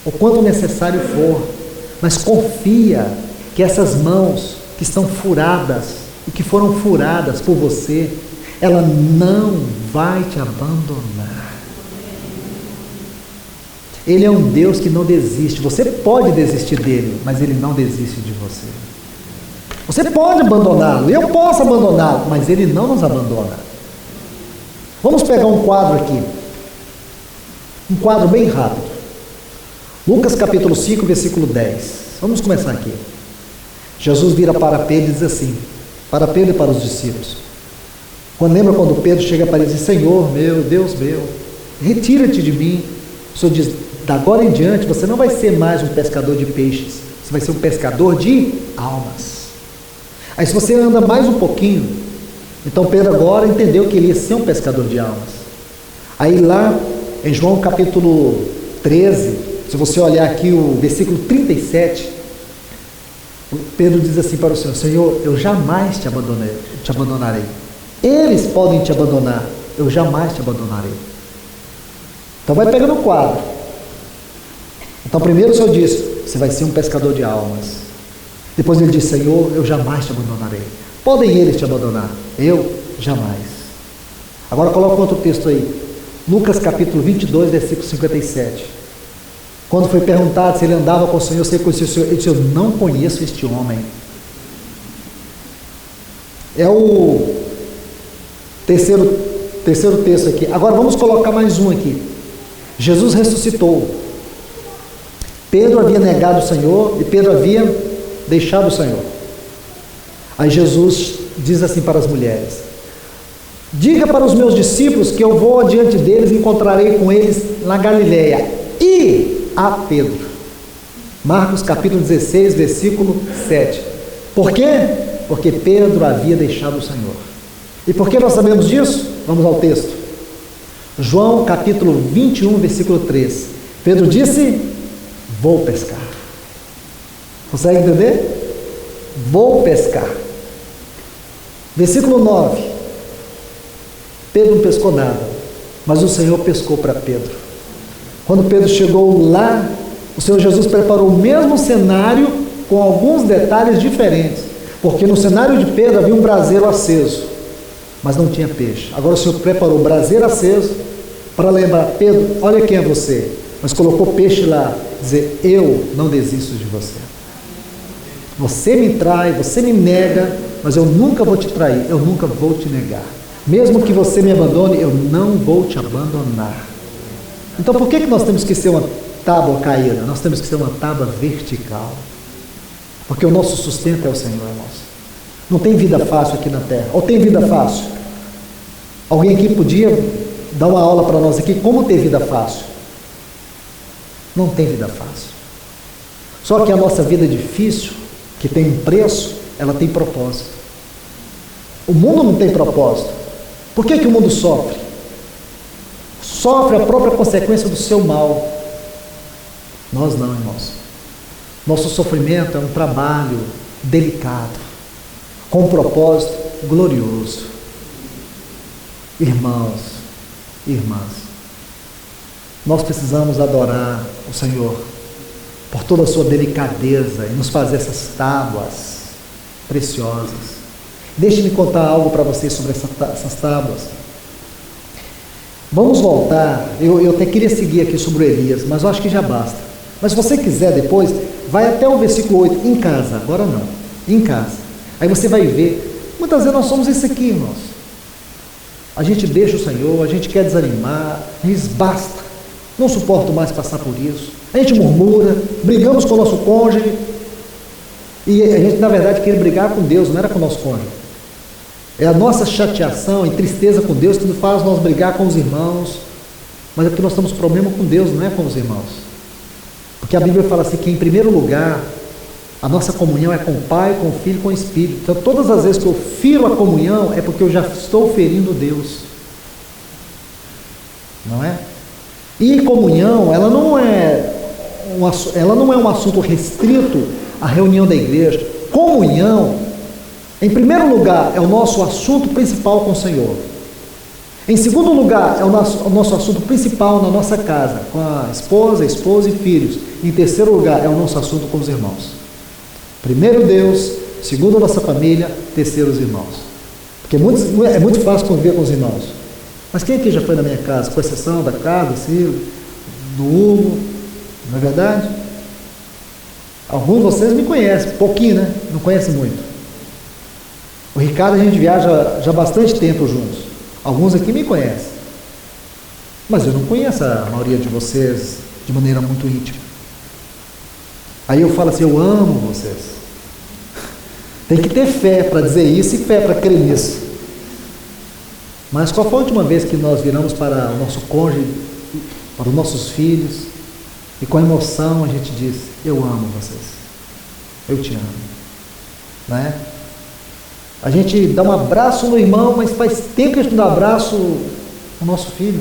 o quanto necessário for, mas confia que essas mãos que estão furadas e que foram furadas por você, ela não vai te abandonar. Ele é um Deus que não desiste. Você pode desistir dele, mas ele não desiste de você. Você pode abandoná-lo, eu posso abandoná-lo, mas ele não nos abandona. Vamos pegar um quadro aqui, um quadro bem rápido. Lucas capítulo 5, versículo 10. Vamos começar aqui. Jesus vira para Pedro e diz assim, para Pedro e para os discípulos. Lembra quando Pedro chega para ele e diz, Senhor meu, Deus meu, retira-te de mim. O Senhor diz, da agora em diante você não vai ser mais um pescador de peixes, você vai ser um pescador de almas. Aí se você anda mais um pouquinho, então Pedro agora entendeu que ele ia ser um pescador de almas. Aí lá em João capítulo 13, se você olhar aqui o versículo 37, Pedro diz assim para o Senhor, Senhor, eu jamais te abandonarei. Eles podem te abandonar, eu jamais te abandonarei. Então vai pegando o quadro. Então primeiro o Senhor diz, você vai ser um pescador de almas. Depois ele diz, Senhor, eu jamais te abandonarei. Podem eles te abandonar, eu jamais. Agora coloca outro texto aí. Lucas capítulo 22, versículo 57. Quando foi perguntado se ele andava com o Senhor, se ele conhecia o Senhor, ele disse, eu não conheço este homem. É o terceiro texto aqui. Agora vamos colocar mais um aqui. Jesus ressuscitou. Pedro havia negado o Senhor e Pedro havia deixado o Senhor. Aí Jesus diz assim para as mulheres, diga para os meus discípulos que eu vou adiante deles e encontrarei com eles na Galileia. E a Pedro. Marcos capítulo 16, versículo 7. Por quê? Porque Pedro havia deixado o Senhor. E por que nós sabemos disso? Vamos ao texto. João capítulo 21, versículo 3. Pedro disse: vou pescar. Consegue entender? Vou pescar. Versículo 9. Pedro não pescou nada, mas o Senhor pescou para Pedro. Quando Pedro chegou lá, o Senhor Jesus preparou o mesmo cenário com alguns detalhes diferentes, porque no cenário de Pedro havia um braseiro aceso, mas não tinha peixe. Agora o Senhor preparou o braseiro aceso para lembrar: Pedro, olha quem é você, mas colocou peixe lá, dizer: eu não desisto de você. Você me trai, você me nega, mas eu nunca vou te trair, eu nunca vou te negar. Mesmo que você me abandone, eu não vou te abandonar. Então por que nós temos que ser uma tábua caída? Nós temos que ser uma tábua vertical. Porque o nosso sustento é o Senhor, irmãos. Não tem vida fácil aqui na terra. Ou tem vida fácil? Alguém aqui podia dar uma aula para nós aqui como ter vida fácil? Não tem vida fácil. Só que a nossa vida difícil, que tem um preço, ela tem propósito. O mundo não tem propósito. Por que o mundo sofre? Sofre a própria consequência do seu mal. Nós não, irmãos. Nosso sofrimento é um trabalho delicado, com um propósito glorioso. Irmãos, irmãs, nós precisamos adorar o Senhor por toda a sua delicadeza e nos fazer essas tábuas preciosas. Deixe-me contar algo para vocês sobre essas tábuas. Vamos voltar, eu até queria seguir aqui sobre o Elias, mas eu acho que já basta. Mas se você quiser depois, vai até o versículo 8, em casa, agora não, em casa. Aí você vai ver, muitas vezes nós somos isso aqui, irmãos. A gente deixa o Senhor, a gente quer desanimar, diz basta, não suporto mais passar por isso. A gente murmura, brigamos com o nosso cônjuge, e a gente na verdade queria brigar com Deus, não era com o nosso cônjuge. É a nossa chateação e tristeza com Deus que nos faz nós brigar com os irmãos, mas é porque nós temos problema com Deus, não é com os irmãos. Porque a Bíblia fala assim que em primeiro lugar, a nossa comunhão é com o Pai, com o Filho e com o Espírito. Então todas as vezes que eu firo a comunhão, é porque eu já estou ferindo Deus. Não é? E comunhão, ela não é um assunto restrito à reunião da igreja. Comunhão, em primeiro lugar, é o nosso assunto principal com o Senhor. Em segundo lugar, é o nosso assunto principal na nossa casa, com a esposa e filhos. Em terceiro lugar, é o nosso assunto com os irmãos. Primeiro Deus, segundo a nossa família, terceiro os irmãos. Porque é muito fácil conviver com os irmãos. Mas quem aqui já foi na minha casa, com exceção da casa, do Hugo, não é verdade? Alguns de vocês me conhecem, pouquinho, né? Não conhecem muito. O Ricardo, a gente viaja já há bastante tempo juntos. Alguns aqui me conhecem. Mas eu não conheço a maioria de vocês de maneira muito íntima. Aí eu falo assim, eu amo vocês. Tem que ter fé para dizer isso e fé para crer nisso. Mas qual foi a última vez que nós viramos para o nosso cônjuge, para os nossos filhos, e com emoção a gente diz, eu amo vocês, eu te amo, não é? A gente dá um abraço no irmão, mas faz tempo que a gente não dá abraço no nosso filho.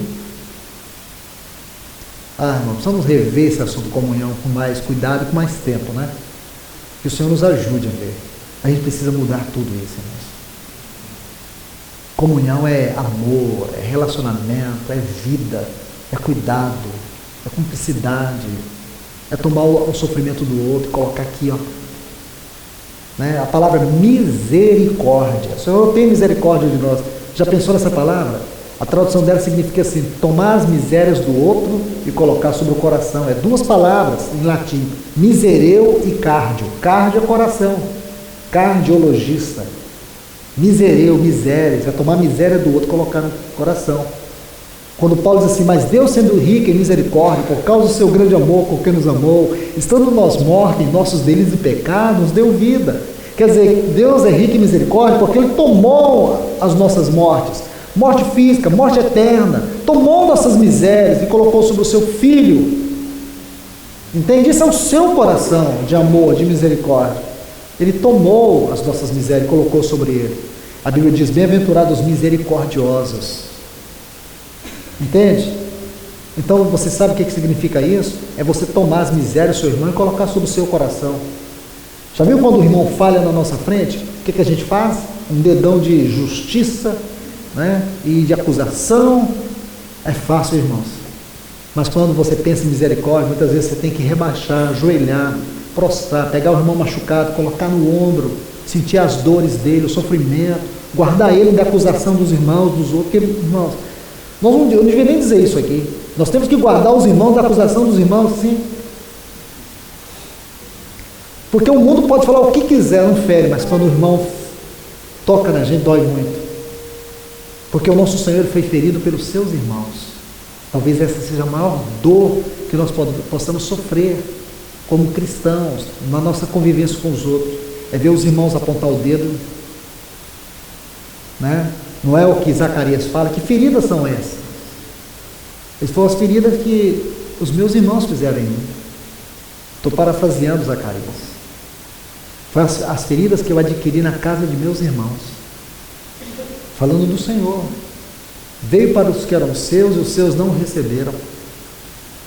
Irmão, precisamos rever esse assunto de comunhão com mais cuidado e com mais tempo, né? Que o Senhor nos ajude a ver. A gente precisa mudar tudo isso, irmãos. Comunhão é amor, é relacionamento, é vida, é cuidado, é cumplicidade, é tomar o sofrimento do outro e colocar aqui, ó. Né? A palavra misericórdia. O Senhor tem misericórdia de nós. Já pensou nessa palavra? A tradução dela significa assim, tomar as misérias do outro e colocar sobre o coração. É duas palavras em latim, misereu e cardio. Cardio é coração, cardiologista. Misereu, misérias, é tomar a miséria do outro e colocar no coração. Quando Paulo diz assim, mas Deus sendo rico em misericórdia, por causa do seu grande amor com que nos amou, estando nós mortos em nossos delitos e pecados, nos deu vida. Quer dizer, Deus é rico em misericórdia porque Ele tomou as nossas mortes, morte física, morte eterna, tomou nossas misérias e colocou sobre o seu Filho. Entende? Isso é o seu coração de amor, de misericórdia. Ele tomou as nossas misérias e colocou sobre Ele. A Bíblia diz, bem-aventurados os misericordiosos. Entende? Então você sabe o que significa isso? É você tomar as misérias do seu irmão e colocar sobre o seu coração. Já viu quando o irmão falha na nossa frente? O que a gente faz? Um dedão de justiça, né? E de acusação. É fácil, irmãos. Mas quando você pensa em misericórdia, muitas vezes você tem que rebaixar, ajoelhar, prostrar, pegar o irmão machucado, colocar no ombro, sentir as dores dele, o sofrimento, guardar ele da acusação dos irmãos, dos outros. Porque, irmãos, eu não devia nem dizer isso aqui. Nós temos que guardar os irmãos da acusação dos irmãos, sim. Porque o mundo pode falar o que quiser, não fere, mas quando o irmão toca na gente, dói muito. Porque o nosso Senhor foi ferido pelos seus irmãos. Talvez essa seja a maior dor que nós possamos sofrer como cristãos, na nossa convivência com os outros. É ver os irmãos apontar o dedo, né? Não é o que Zacarias fala, que feridas são essas? Essas foram as feridas que os meus irmãos fizeram em mim. Estou parafraseando Zacarias. Foi as feridas que eu adquiri na casa de meus irmãos. Falando do Senhor. Veio para os que eram seus e os seus não o receberam.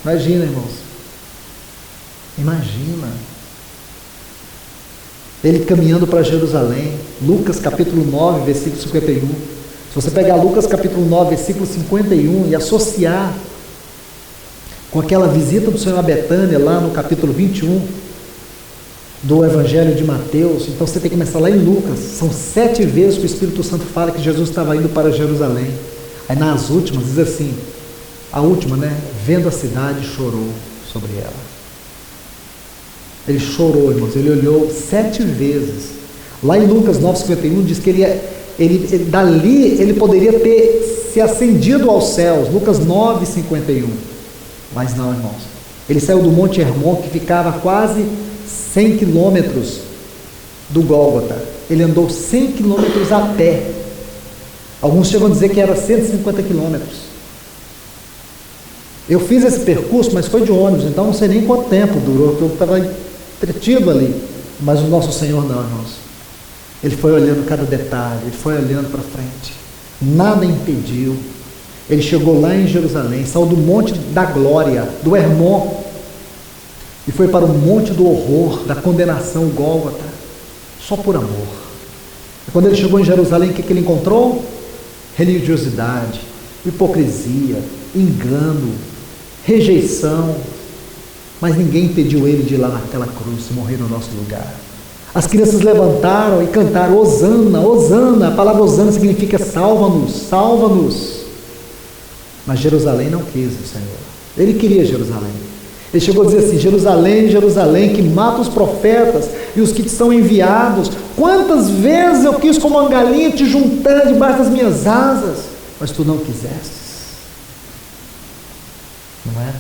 Imagina, irmãos. Imagina. Ele caminhando para Jerusalém. Lucas capítulo 9, versículo 51. Se você pegar Lucas capítulo 9, versículo 51 e associar com aquela visita do Senhor a Betânia, lá no capítulo 21 do Evangelho de Mateus, então você tem que começar lá em Lucas. São 7 vezes que o Espírito Santo fala que Jesus estava indo para Jerusalém. Aí nas últimas diz assim, a última, né? Vendo a cidade, chorou sobre ela. Ele chorou, irmãos, ele olhou 7 vezes. Lá em Lucas 9,51 diz que dali ele poderia ter se ascendido aos céus. Lucas 9,51. Mas não, irmãos. Ele saiu do Monte Hermon, que ficava quase 100 quilômetros do Gólgota. Ele andou 100 quilômetros a pé. Alguns chegam a dizer que era 150 quilômetros. Eu fiz esse percurso, mas foi de ônibus, então não sei nem quanto tempo durou, porque eu estava entretido ali. Mas o nosso Senhor não, irmãos. Ele foi olhando cada detalhe, ele foi olhando para frente. Nada impediu. Ele chegou lá em Jerusalém, saiu do Monte da Glória, do Hermon, e foi para o Monte do Horror, da condenação, o Gólgota, só por amor. E quando ele chegou em Jerusalém, o que ele encontrou? Religiosidade, hipocrisia, engano, rejeição. Mas ninguém impediu ele de ir lá naquela cruz e morrer no nosso lugar. As crianças levantaram e cantaram Hosana, Hosana. A palavra Hosana significa salva-nos, salva-nos. Mas Jerusalém não quis o Senhor. Ele queria Jerusalém. Ele chegou a dizer assim, Jerusalém, Jerusalém, que mata os profetas e os que te são enviados. Quantas vezes eu quis como uma galinha te juntar debaixo das minhas asas, mas tu não quisestes. Não é?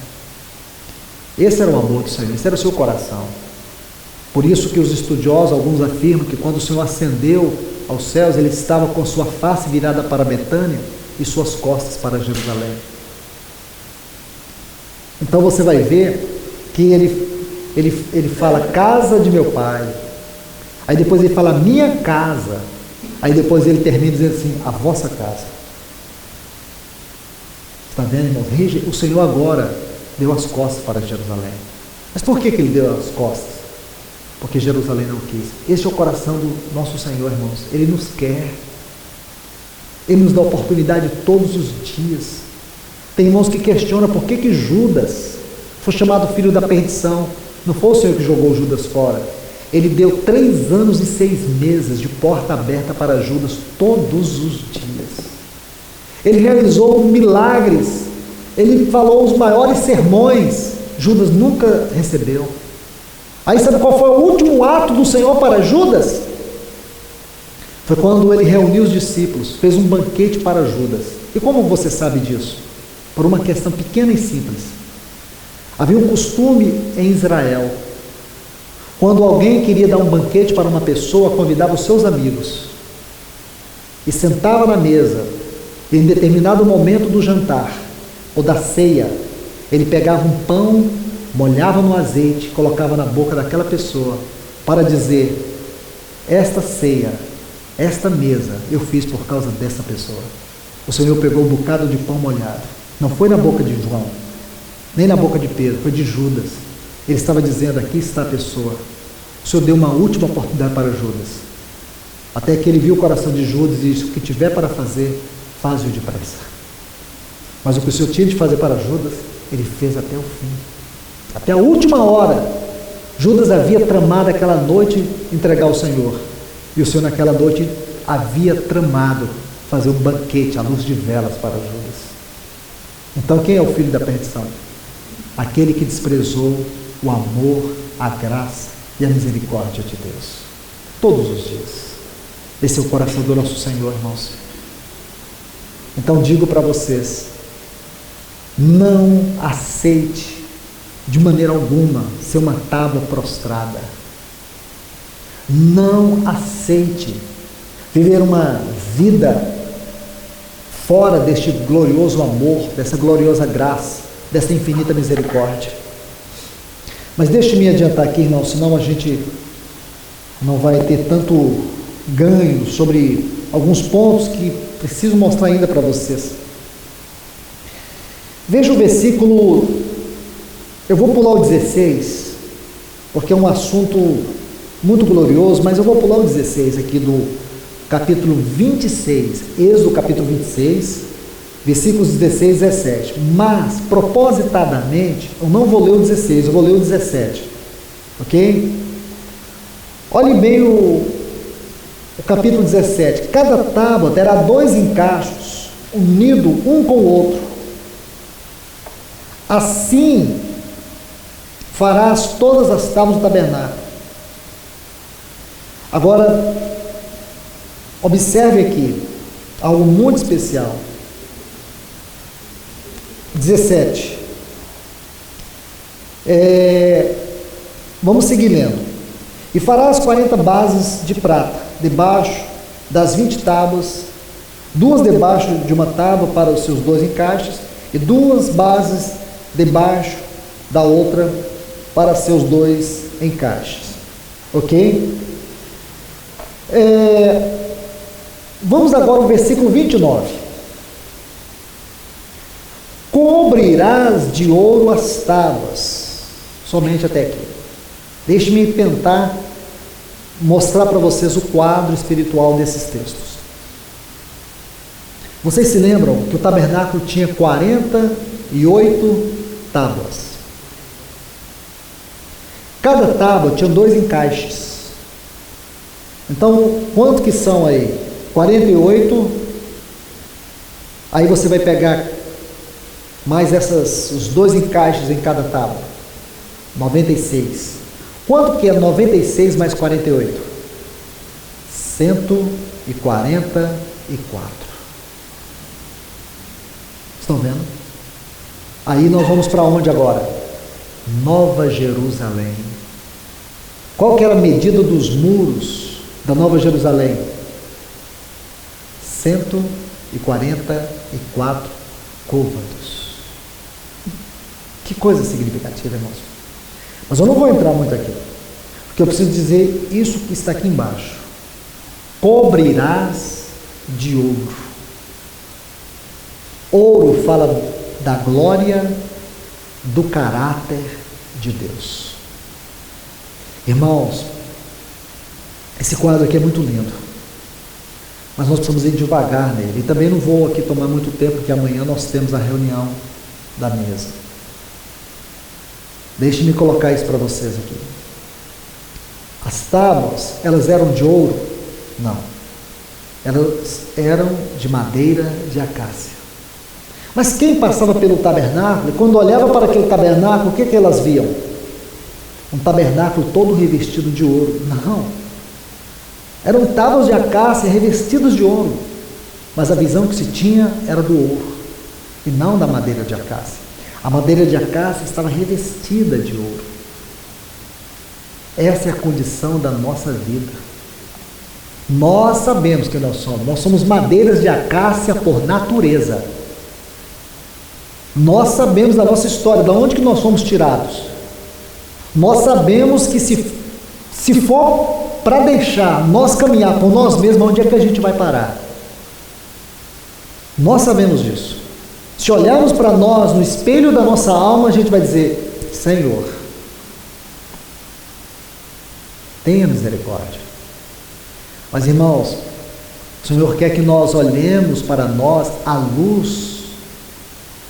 Esse era o amor do Senhor, esse era o seu coração. Por isso que os estudiosos, alguns afirmam que quando o Senhor ascendeu aos céus, ele estava com sua face virada para Betânia e suas costas para Jerusalém. Então você vai ver que ele fala casa de meu pai, aí depois ele fala minha casa, aí depois ele termina dizendo assim, a vossa casa. Está vendo, irmãos? O Senhor agora deu as costas para Jerusalém. Mas por que ele deu as costas? Porque Jerusalém não quis. Esse é o coração do nosso Senhor, irmãos. Ele nos quer. Ele nos dá oportunidade todos os dias. Tem irmãos que questionam por que Judas foi chamado filho da perdição. Não foi o Senhor que jogou Judas fora. Ele deu 3 anos e 6 meses de porta aberta para Judas todos os dias. Ele realizou milagres. Ele falou os maiores sermões. Judas nunca recebeu. Aí sabe qual foi o último ato do Senhor para Judas? Foi quando ele reuniu os discípulos, fez um banquete para Judas. E como você sabe disso? Por uma questão pequena e simples. Havia um costume em Israel. Quando alguém queria dar um banquete para uma pessoa, convidava os seus amigos. E sentava na mesa. E em determinado momento do jantar, ou da ceia, ele pegava um pão, molhava no azeite, colocava na boca daquela pessoa, para dizer, esta ceia, esta mesa, eu fiz por causa dessa pessoa. O Senhor pegou um bocado de pão molhado Não foi na boca de João, nem na boca de Pedro, foi de Judas. Ele estava dizendo: aqui está a pessoa. O Senhor deu uma última oportunidade para Judas. Até que ele viu o coração de Judas e disse: o que tiver para fazer, faz-o depressa. Mas o que o Senhor tinha de fazer para Judas, ele fez até o fim. Até a última hora. Judas havia tramado aquela noite entregar ao Senhor. E o Senhor naquela noite havia tramado fazer um banquete à luz de velas para Judas. Então quem é o filho da perdição? Aquele que desprezou o amor, a graça e a misericórdia de Deus. Todos os dias. Esse é o coração do nosso Senhor, irmãos. Então digo para vocês, não aceite de maneira alguma ser uma tábua prostrada. Não aceite viver uma vida fora deste glorioso amor, dessa gloriosa graça, dessa infinita misericórdia. Mas deixe-me adiantar aqui, irmão, senão a gente não vai ter tanto ganho sobre alguns pontos que preciso mostrar ainda para vocês. Veja o versículo, eu vou pular o 16, porque é um assunto muito glorioso, mas eu vou pular o 16 aqui do capítulo 26, Êxodo capítulo 26, versículos 16 e 17. Mas, propositadamente, eu não vou ler o 16, eu vou ler o 17. Ok? Olhe bem o capítulo 17. Cada tábua terá 2 encaixos, unidos um com o outro. Assim farás todas as tábuas do tabernáculo. Agora, observe aqui algo muito especial. 17. Vamos seguir lendo. E farás 40 bases de prata, debaixo das 20 tábuas, 2 debaixo de uma tábua para os seus 2 encaixes, e 2 bases debaixo da outra para seus 2 encaixes. Ok? Vamos agora ao versículo 29. Cobrirás de ouro as tábuas, somente até aqui. Deixe-me tentar mostrar para vocês o quadro espiritual desses textos. Vocês se lembram que o tabernáculo tinha 48 tábuas. Cada tábua tinha 2 encaixes. Então, quanto que são aí? 48. Aí você vai pegar mais os 2 encaixes em cada tábua. 96. Quanto que é 96 mais 48? 144. Estão vendo? Aí nós vamos para onde agora? Nova Jerusalém. Qual que era a medida dos muros da Nova Jerusalém? 144 côvados. Que coisa significativa, irmãos. Mas eu não vou entrar muito aqui, porque eu preciso dizer isso que está aqui embaixo. Cobrirás de ouro. Ouro fala da glória, do caráter de Deus. Irmãos, esse quadro aqui é muito lindo, mas nós precisamos ir devagar nele. E também não vou aqui tomar muito tempo, porque amanhã nós temos a reunião da mesa. Deixe-me colocar isso para vocês aqui. As tábuas, elas eram de ouro? Não. Elas eram de madeira de acácia. Mas quem passava pelo tabernáculo, quando olhava para aquele tabernáculo, o que elas viam? Um tabernáculo todo revestido de ouro. Não. Eram tábuas de acácia revestidas de ouro. Mas a visão que se tinha era do ouro, e não da madeira de acácia. A madeira de acácia estava revestida de ouro. Essa é a condição da nossa vida. Nós sabemos que nós somos madeiras de acácia por natureza. Nós sabemos da nossa história, de onde que nós fomos tirados. Nós sabemos que se for para deixar nós caminhar por nós mesmos, onde é que a gente vai parar? Nós sabemos disso. Se olharmos para nós no espelho da nossa alma, a gente vai dizer: Senhor, tenha misericórdia. Mas, irmãos, o Senhor quer que nós olhemos para nós à luz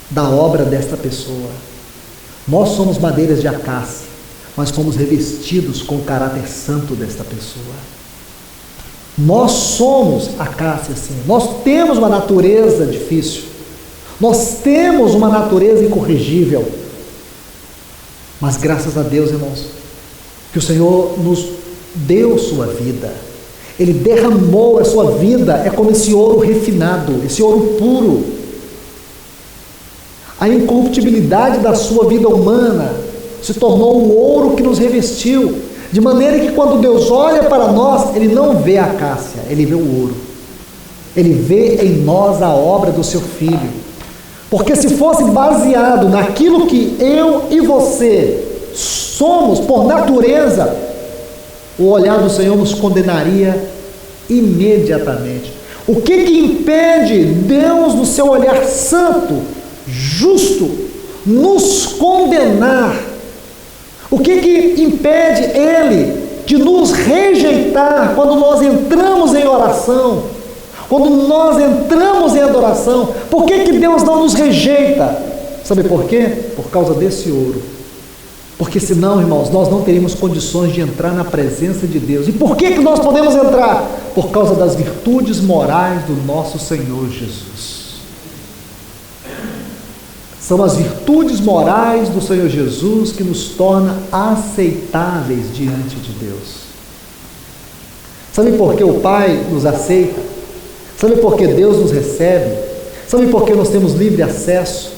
da obra desta pessoa. Nós somos madeiras de acácia, mas fomos revestidos com o caráter santo desta pessoa. Nós somos acácia, sim. Nós temos uma natureza difícil. Nós temos uma natureza incorrigível. Mas graças a Deus, irmãos, que o Senhor nos deu sua vida. Ele derramou a sua vida, é como esse ouro refinado, esse ouro puro. A incorruptibilidade da sua vida humana se tornou o ouro que nos revestiu, de maneira que quando Deus olha para nós, Ele não vê a acácia, Ele vê o ouro. Ele vê em nós a obra do seu Filho. Porque se fosse baseado naquilo que eu e você somos por natureza, o olhar do Senhor nos condenaria imediatamente. O que impede Deus, no seu olhar santo, justo, nos condenar? O que impede Ele de nos rejeitar quando nós entramos em oração, quando nós entramos em adoração? Por que Deus não nos rejeita? Sabe por quê? Por causa desse ouro. Porque senão, irmãos, nós não teríamos condições de entrar na presença de Deus. E por que nós podemos entrar? Por causa das virtudes morais do nosso Senhor Jesus. São as virtudes morais do Senhor Jesus que nos tornam aceitáveis diante de Deus. Sabe por que o Pai nos aceita? Sabe por que Deus nos recebe? Sabe por que nós temos livre acesso?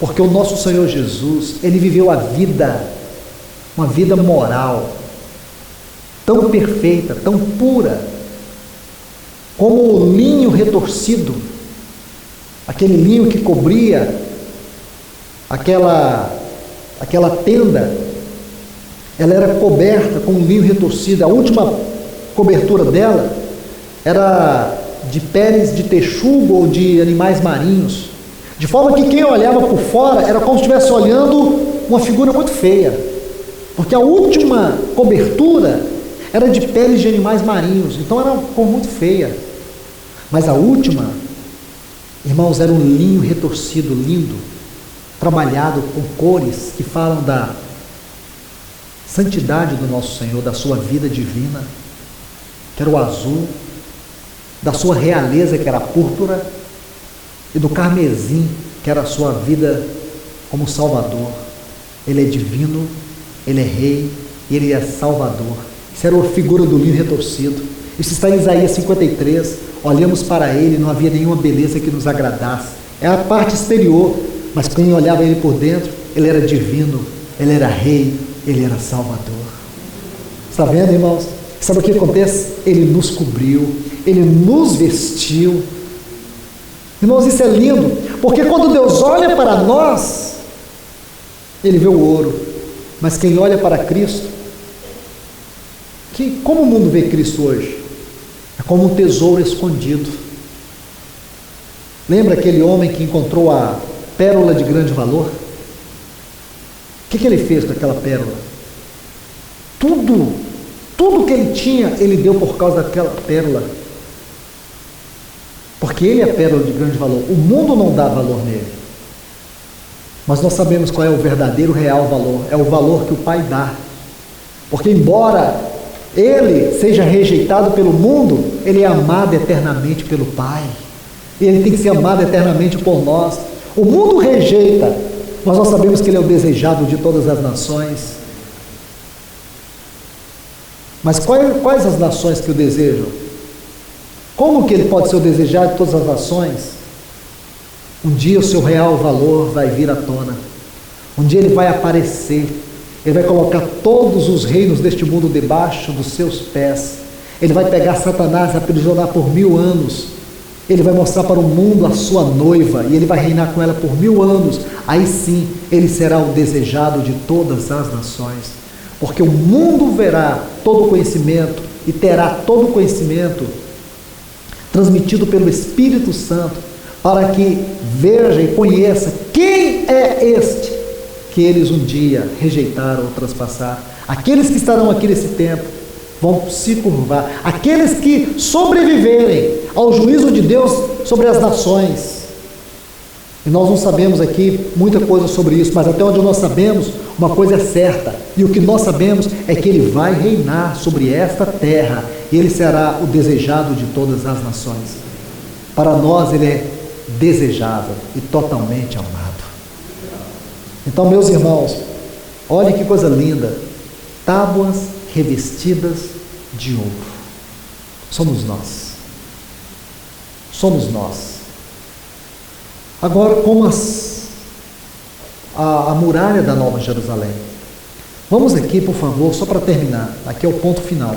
Porque o nosso Senhor Jesus, Ele viveu a vida, uma vida moral, tão perfeita, tão pura, como o linho retorcido, aquele linho que cobria aquela tenda, ela era coberta com um linho retorcido. A última cobertura dela era de peles de texugo ou de animais marinhos, de forma que quem olhava por fora era como se estivesse olhando uma figura muito feia, porque a última cobertura era de peles de animais marinhos, então era uma cor muito feia. Mas a última, irmãos, era um linho retorcido, lindo, trabalhado com cores que falam da santidade do nosso Senhor, da sua vida divina, que era o azul, da sua realeza, que era a púrpura, e do carmesim, que era a sua vida como Salvador. Ele é divino, Ele é Rei e Ele é Salvador. Isso era a figura do linho retorcido. Isso está em Isaías 53. Olhamos para Ele, não havia nenhuma beleza que nos agradasse. É a parte exterior, mas quem olhava Ele por dentro, Ele era divino, Ele era Rei, Ele era Salvador. Está vendo, irmãos? Sabe o que acontece? Ele nos cobriu, Ele nos vestiu. Irmãos, isso é lindo, porque quando Deus olha para nós, Ele vê o ouro, mas quem olha para Cristo, como o mundo vê Cristo hoje? É como um tesouro escondido. Lembra aquele homem que encontrou a pérola de grande valor? O que ele fez com aquela pérola? Tudo que ele tinha, ele deu por causa daquela pérola. Porque ele é a pérola de grande valor. O mundo não dá valor nele. Mas nós sabemos qual é o verdadeiro, real valor. É o valor que o Pai dá. Porque embora ele seja rejeitado pelo mundo, ele é amado eternamente pelo Pai. E ele tem que ser amado eternamente por nós. O mundo rejeita, mas nós sabemos que ele é o desejado de todas as nações. Mas quais as nações que o desejam? Como que ele pode ser o desejado de todas as nações? Um dia o seu real valor vai vir à tona. Um dia ele vai aparecer. Ele vai colocar todos os reinos deste mundo debaixo dos seus pés. Ele vai pegar Satanás e aprisionar por 1000 anos. Ele vai mostrar para o mundo a sua noiva e ele vai reinar com ela por 1000 anos. Aí sim, ele será o desejado de todas as nações. Porque o mundo verá todo o conhecimento e terá todo o conhecimento transmitido pelo Espírito Santo, para que veja e conheça quem é este que eles um dia rejeitaram ou traspassaram. Aqueles que estarão aqui nesse tempo vão se curvar. Aqueles que sobreviverem ao juízo de Deus sobre as nações. E nós não sabemos aqui muita coisa sobre isso, mas até onde nós sabemos, uma coisa é certa. E o que nós sabemos é que ele vai reinar sobre esta terra. E ele será o desejado de todas as nações. Para nós ele é desejável e totalmente amado. Então, meus irmãos, olhem que coisa linda. Tábuas revestidas de ouro. Somos nós. Somos nós. Agora, como a muralha da Nova Jerusalém. Vamos aqui, por favor, só para terminar. Aqui é o ponto final.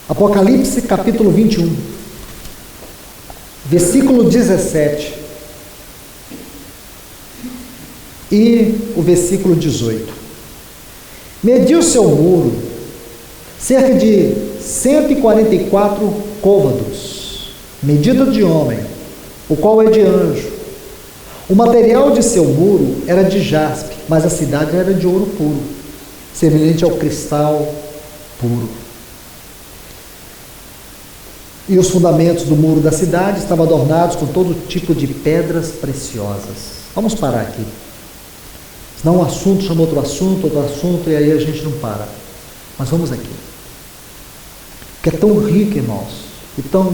Apocalipse capítulo 21, versículo 17 e o versículo 18. Mediu seu muro cerca de 144 côvados, medida de homem, o qual é de anjo. O material de seu muro era de jaspe, mas a cidade era de ouro puro, semelhante ao cristal puro. E os fundamentos do muro da cidade estavam adornados com todo tipo de pedras preciosas. Vamos parar aqui. Senão um assunto chama outro assunto, e aí a gente não para. Mas vamos aqui. Que é tão rico, irmãos, e tão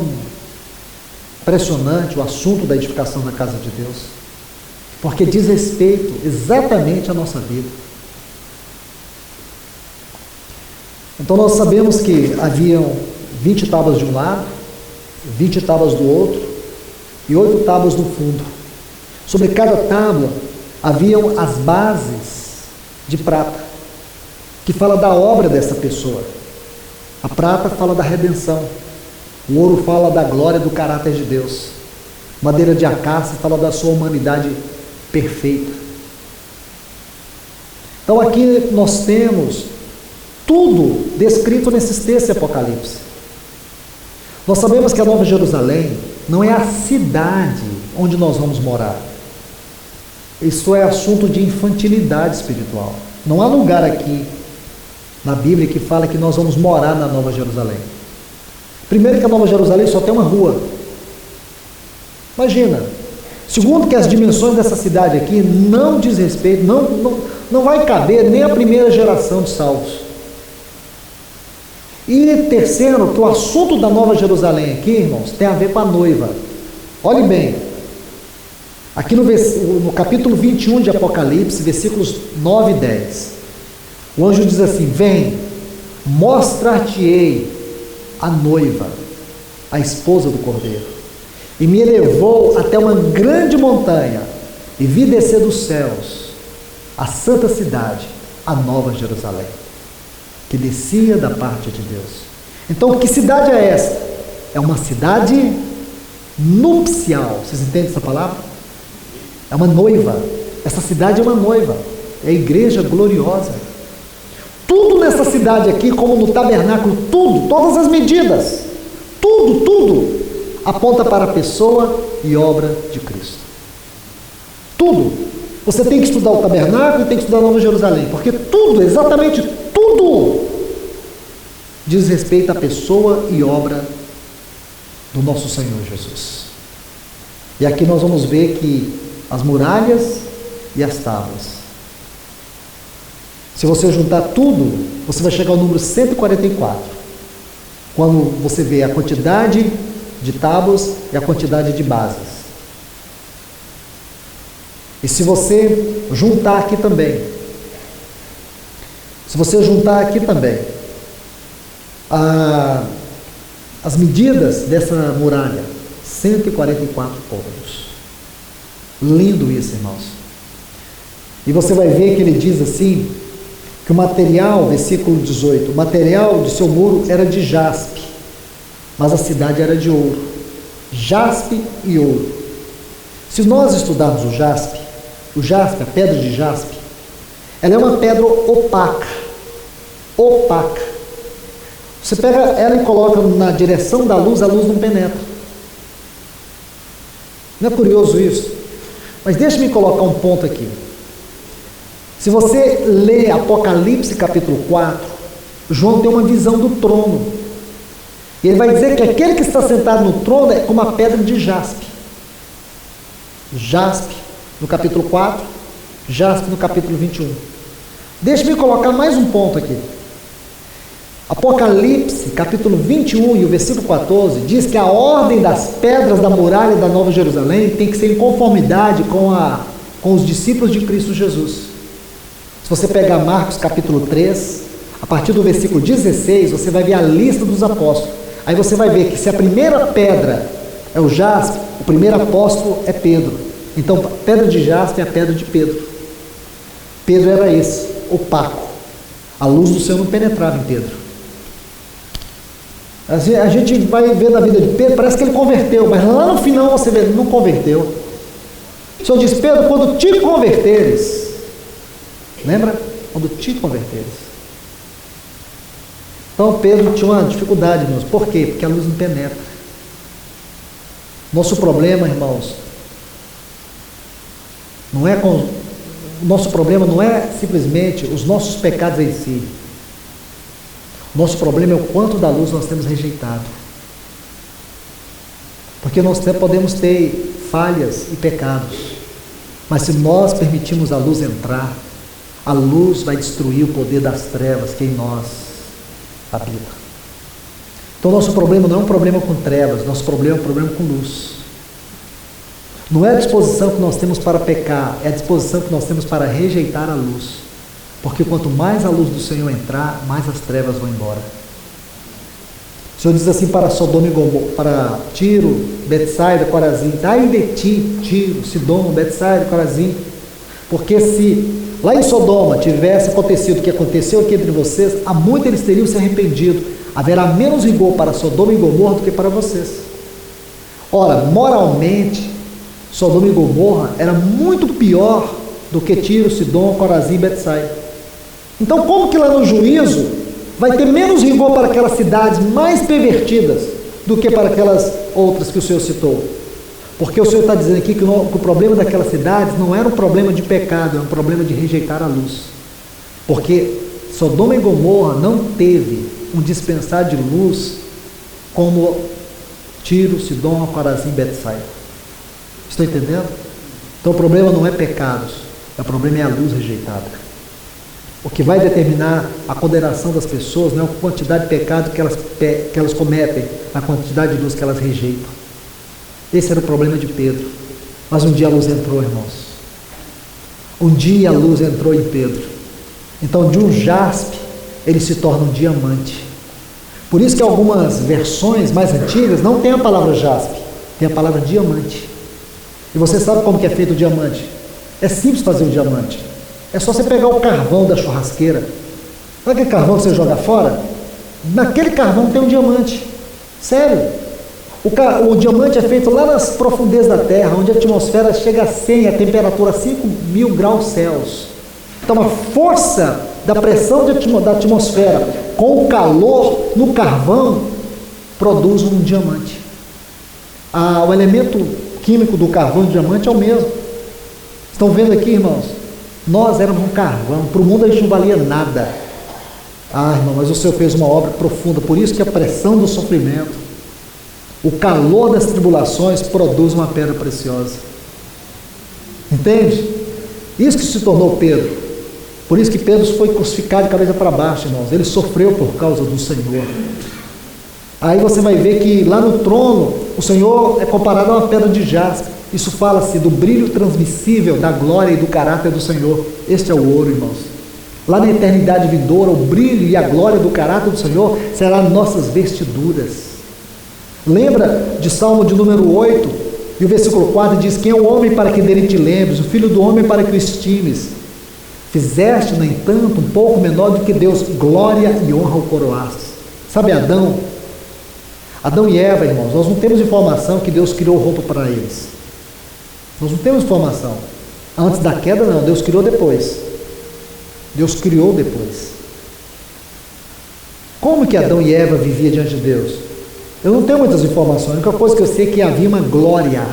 impressionante o assunto da edificação da casa de Deus, porque diz respeito exatamente à nossa vida. Então nós sabemos que haviam 20 tábuas de um lado, 20 tábuas do outro, e 8 tábuas no fundo. Sobre cada tábua haviam as bases de prata, que fala da obra dessa pessoa. A prata fala da redenção, o ouro fala da glória do caráter de Deus, madeira de acácia fala da sua humanidade perfeita. Então aqui nós temos tudo descrito nesses textos de Apocalipse. Nós sabemos que a Nova Jerusalém não é a cidade onde nós vamos morar. Isso é assunto de infantilidade espiritual. Não há lugar aqui na Bíblia que fala que nós vamos morar na Nova Jerusalém. Primeiro que a Nova Jerusalém só tem uma rua. Imagina. Segundo que as dimensões dessa cidade aqui não diz respeito, não vai caber nem a primeira geração de salvos. E terceiro, que o assunto da Nova Jerusalém aqui, irmãos, tem a ver com a noiva. Olhe bem, aqui no capítulo 21 de Apocalipse, versículos 9 e 10, o anjo diz assim: vem, mostrar-te-ei a noiva, a esposa do Cordeiro. E me levou até uma grande montanha, e vi descer dos céus a santa cidade, a Nova Jerusalém, que descia da parte de Deus. Então, que cidade é esta? É uma cidade nupcial. Vocês entendem essa palavra? É uma noiva. Essa cidade é uma noiva. É a igreja gloriosa. Tudo nessa cidade aqui, como no tabernáculo, todas as medidas, tudo aponta para a pessoa e obra de Cristo. Tudo. Você tem que estudar o tabernáculo e tem que estudar a Nova Jerusalém, porque tudo, exatamente tudo, diz respeito à pessoa e obra do nosso Senhor Jesus. E aqui nós vamos ver que as muralhas e as tábuas, se você juntar tudo, você vai chegar ao número 144, quando você vê a quantidade de tábuas e a quantidade de bases. E se você juntar aqui também, as medidas dessa muralha, 144 côvados. Lindo isso, irmãos. E você vai ver que ele diz assim, que o material, versículo 18, o material de seu muro era de jaspe, mas a cidade era de ouro. Jaspe e ouro. Se nós estudarmos o jaspe, a pedra de jaspe, ela é uma pedra opaca. Você pega ela e coloca na direção da luz, a luz não penetra. Não é curioso isso? Mas deixe-me colocar um ponto aqui. Se você lê Apocalipse capítulo 4, João tem uma visão do trono. E ele vai dizer que aquele que está sentado no trono é como a pedra de jaspe. Jaspe no capítulo 4, jaspe no capítulo 21. Deixe-me colocar mais um ponto aqui. Apocalipse, capítulo 21 e o versículo 14, diz que a ordem das pedras da muralha da Nova Jerusalém tem que ser em conformidade com os discípulos de Cristo Jesus. Se você pegar Marcos capítulo 3, a partir do versículo 16, você vai ver a lista dos apóstolos. Aí você vai ver que se a primeira pedra é o jaspe, o primeiro apóstolo é Pedro. Então, a pedra de jaspe é a pedra de Pedro. Pedro era esse, opaco. A luz do Senhor não penetrava em Pedro. A gente vai ver na vida de Pedro, parece que ele converteu, mas lá no final você vê, ele não converteu. O Senhor diz, Pedro, quando te converteres, lembra? Quando te converteres. Então Pedro tinha uma dificuldade, irmãos. Por quê? Porque a luz não penetra. Nosso problema, irmãos, nosso problema não é simplesmente os nossos pecados em si. Nosso problema é o quanto da luz nós temos rejeitado. Porque nós podemos ter falhas e pecados, mas se nós permitirmos a luz entrar, a luz vai destruir o poder das trevas que em nós habita. Então nosso problema não é um problema com trevas, nosso problema é um problema com luz. Não é a disposição que nós temos para pecar, é a disposição que nós temos para rejeitar a luz. Porque quanto mais a luz do Senhor entrar, mais as trevas vão embora. O Senhor diz assim para Sodoma e Gomorra, para Tiro, Betsaida, Corazim: ai de ti, Tiro, Sidom, Betsaida, Corazim, porque se lá em Sodoma tivesse acontecido o que aconteceu aqui entre vocês, há muito eles teriam se arrependido. Haverá menos rigor para Sodoma e Gomorra do que para vocês. Ora, moralmente, Sodoma e Gomorra era muito pior do que Tiro, Sidom, Corazim e Betsaida. Então, como que lá no juízo vai ter menos rigor para aquelas cidades mais pervertidas do que para aquelas outras que o Senhor citou? Porque o Senhor está dizendo aqui que o problema daquelas cidades não era um problema de pecado, era um problema de rejeitar a luz. Porque Sodoma e Gomorra não teve um dispensar de luz como Tiro, Sidom, Corazim e Betsaida. Estão entendendo? Então o problema não é pecados, o problema é a luz rejeitada. O que vai determinar a condenação das pessoas não é a quantidade de pecado que elas cometem, a quantidade de luz que elas rejeitam. Esse era o problema de Pedro. Mas um dia a luz entrou, irmãos. Um dia a luz entrou em Pedro. Então, de um jaspe, ele se torna um diamante. Por isso que algumas versões mais antigas não tem a palavra jaspe, tem a palavra diamante. E você sabe como que é feito o diamante? É simples fazer um diamante. É só você pegar o carvão da churrasqueira. Sabe aquele carvão que você joga fora? Naquele carvão tem um diamante. Sério. O diamante é feito lá nas profundezas da Terra, onde a atmosfera chega a 100, a temperatura 5.000 graus Celsius. Então a força da pressão da atmosfera com o calor no carvão produz um diamante. O elemento químico do carvão e do diamante é o mesmo. Estão vendo aqui, irmãos? Nós éramos um carvão, para o mundo a gente não valia nada. Irmão, mas o Senhor fez uma obra profunda, por isso que a pressão do sofrimento, o calor das tribulações produz uma pedra preciosa. Entende? Isso que se tornou Pedro. Por isso que Pedro foi crucificado de cabeça para baixo, irmãos. Ele sofreu por causa do Senhor. Aí você vai ver que lá no trono, o Senhor é comparado a uma pedra de jaspe. Isso fala-se do brilho transmissível da glória e do caráter do Senhor. Este é o ouro, irmãos. Lá na eternidade vindoura, o brilho e a glória do caráter do Senhor será nossas vestiduras. Lembra de Salmo de número 8, e o versículo 4 diz: quem é o homem para que dele te lembres, o filho do homem para que o estimes? Fizeste, no entanto, um pouco menor do que Deus, glória e honra o coroaste. Sabe Adão e Eva, irmãos, nós não temos informação que Deus criou roupa para eles. Nós não temos informação. Antes da queda, não. Deus criou depois. Deus criou depois. Como que Adão e Eva viviam diante de Deus? Eu não tenho muitas informações. A única coisa que eu sei é que havia uma glória.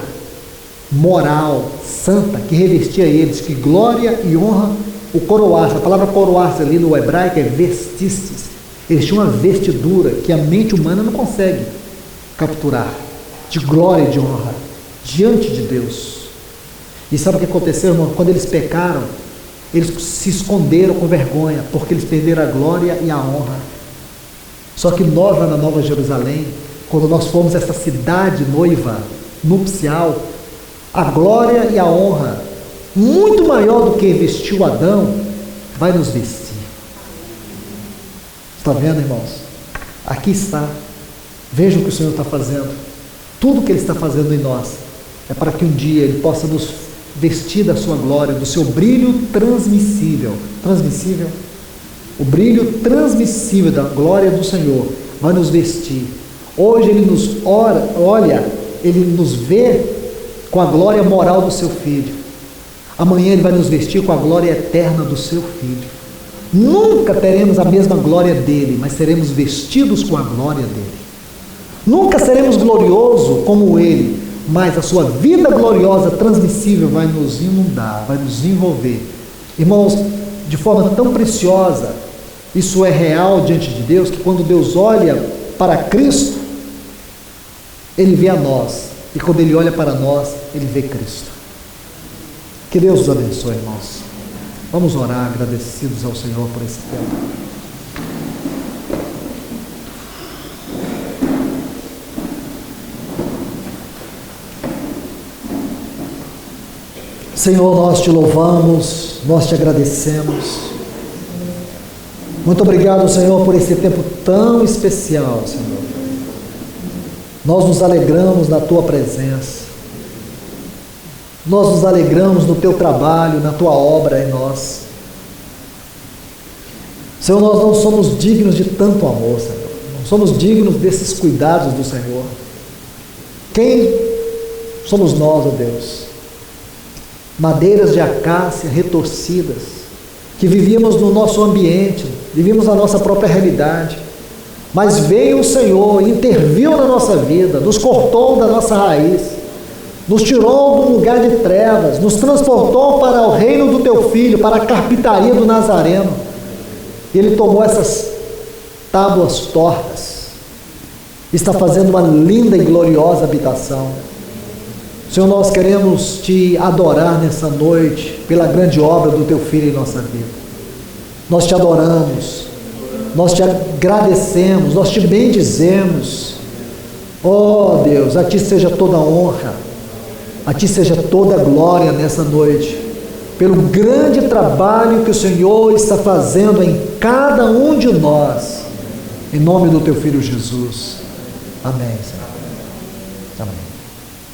moral, santa, que revestia eles, que glória e honra o coroasse. A palavra coroasse ali no hebraico é vestistes. Eles tinham uma vestidura que a mente humana não consegue capturar, de glória e de honra, diante de Deus. E sabe o que aconteceu, irmão? Quando eles pecaram, eles se esconderam com vergonha, porque eles perderam a glória e a honra. Só que nós, lá na Nova Jerusalém, quando nós formos essa cidade noiva, nupcial, a glória e a honra, muito maior do que vestiu Adão, vai nos vestir. Está vendo, irmãos? Aqui está. Veja o que o Senhor está fazendo. Tudo que Ele está fazendo em nós é para que um dia Ele possa nos vestir da sua glória, do seu brilho transmissível. Transmissível? O brilho transmissível da glória do Senhor vai nos vestir. Hoje Ele nos olha, Ele nos vê com a glória moral do seu Filho. Amanhã Ele vai nos vestir com a glória eterna do seu Filho. Nunca teremos a mesma glória dele, mas seremos vestidos com a glória dele. Nunca seremos gloriosos como ele, mas a sua vida gloriosa, transmissível, vai nos inundar, vai nos envolver. Irmãos, de forma tão preciosa, isso é real diante de Deus, que quando Deus olha para Cristo, Ele vê a nós, e quando Ele olha para nós, Ele vê Cristo. Que Deus os abençoe, irmãos. Vamos orar agradecidos ao Senhor por esse tempo. Senhor, nós te louvamos, nós te agradecemos. Muito obrigado, Senhor, por esse tempo tão especial, Senhor. Nós nos alegramos na tua presença. Nós nos alegramos no teu trabalho, na tua obra em nós. Senhor, nós não somos dignos de tanto amor, Senhor. Não somos dignos desses cuidados do Senhor. Quem somos nós, ó Deus? Madeiras de acácia retorcidas, que vivíamos no nosso ambiente, vivíamos na nossa própria realidade. Mas veio o Senhor, interviu na nossa vida, nos cortou da nossa raiz, nos tirou do lugar de trevas, nos transportou para o reino do teu Filho, para a carpintaria do Nazareno. Ele tomou essas tábuas tortas, está fazendo uma linda e gloriosa habitação. Senhor, nós queremos te adorar nessa noite, pela grande obra do teu Filho em nossa vida. Nós te adoramos, nós te agradecemos, nós te bendizemos. Oh Deus, a ti seja toda a honra, a ti seja toda a glória nessa noite, pelo grande trabalho que o Senhor está fazendo em cada um de nós, em nome do teu Filho Jesus. Amém, Senhor. Amém.